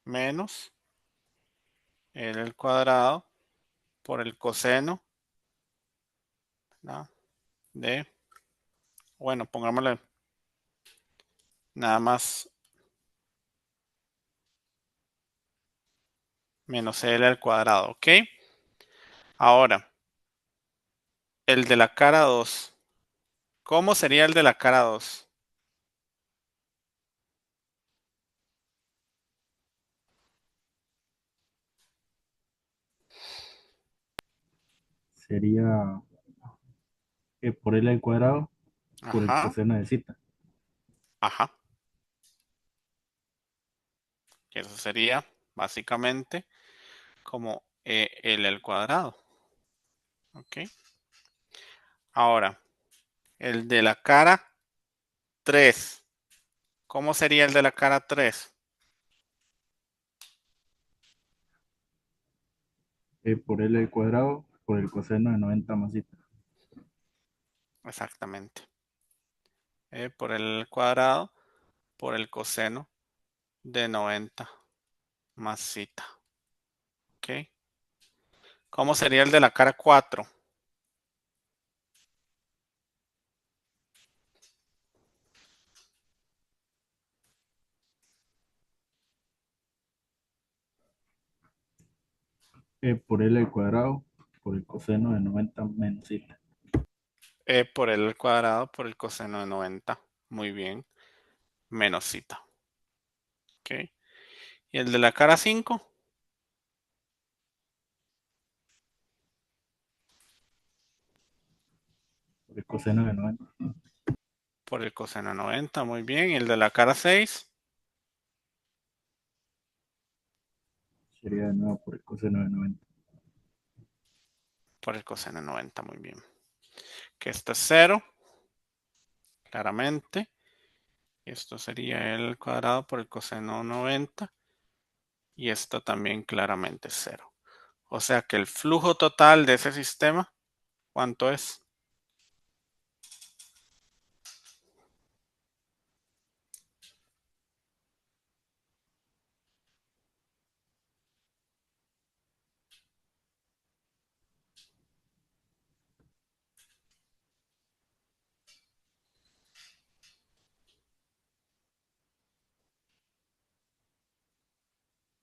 Menos L al cuadrado por el coseno, ¿verdad? De, bueno, pongámosle nada más menos L al cuadrado, ¿ok? Ahora, el de la cara 2. ¿Cómo sería el de la cara 2? Sería por L al cuadrado por el Ajá, coseno de zeta. ajá. Que eso sería básicamente como L al cuadrado, ¿ok? Ahora, el de la cara 3. ¿Cómo sería el de la cara 3? Por L al cuadrado por el coseno de 90 más zeta. Exactamente. Por el cuadrado por el coseno de 90 más zeta. ¿Ok? ¿Cómo sería el de la cara 4? Por L al cuadrado por el coseno de 90 menos zeta. Por el cuadrado por el coseno de 90. Muy bien. Menos zeta. ¿Ok? ¿Y el de la cara 5? Por el coseno de 90. Por el coseno de 90. Muy bien. ¿Y el de la cara 6? Sería de nuevo por el coseno de 90. Por el coseno de 90. Muy bien. Que esto es 0. Claramente. Y esto sería el cuadrado por el coseno de 90. Y esto también claramente es 0. O sea que el flujo total de ese sistema, ¿cuánto es?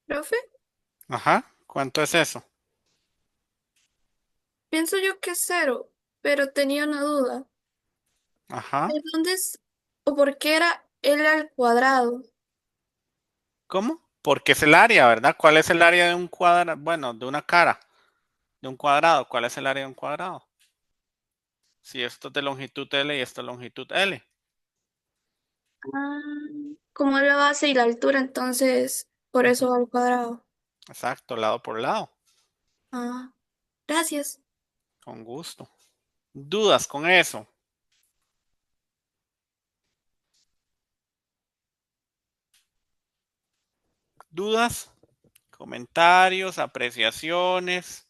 Profe, Ajá. ¿Cuánto es eso? pienso yo que es cero, pero tenía una duda. Ajá. ¿De dónde es o por qué era L al cuadrado? ¿Cómo? Porque es el área, ¿verdad? ¿Cuál es el área de un cuadrado? Bueno, de una cara, de un cuadrado. ¿Cuál es el área de un cuadrado? Si esto es de longitud L y esto es longitud L. Ah, como es la base y la altura, entonces por eso al cuadrado. Exacto, lado por lado. Ah, gracias. Con gusto. ¿Dudas con eso? ¿Dudas? ¿Comentarios? ¿Apreciaciones?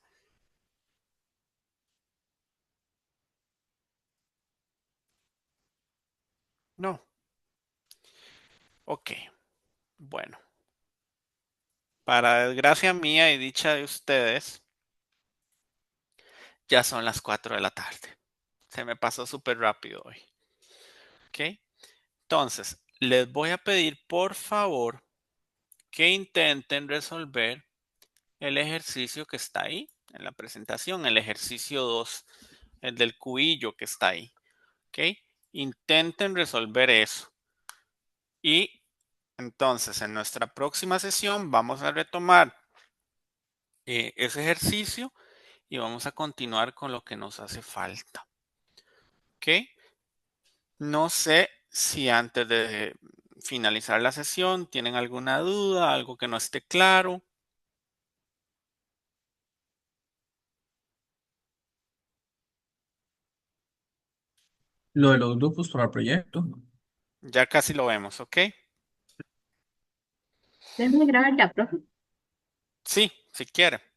No. Ok. Bueno. Para desgracia mía y dicha de ustedes, ya son las 4 de la tarde. Se me pasó súper rápido hoy. ¿Ok? Entonces, les voy a pedir por favor que intenten resolver el ejercicio que está ahí en la presentación, el ejercicio 2, el del cubillo que está ahí. ¿Ok? Intenten resolver eso. Y entonces, en nuestra próxima sesión vamos a retomar ese ejercicio y vamos a continuar con lo que nos hace falta. ¿Ok? No sé si antes de finalizar la sesión tienen alguna duda, algo que no esté claro. Lo de los grupos para proyecto. Ya casi lo vemos, ¿ok? Déjame grabar ya, profe. Sí, si quiere.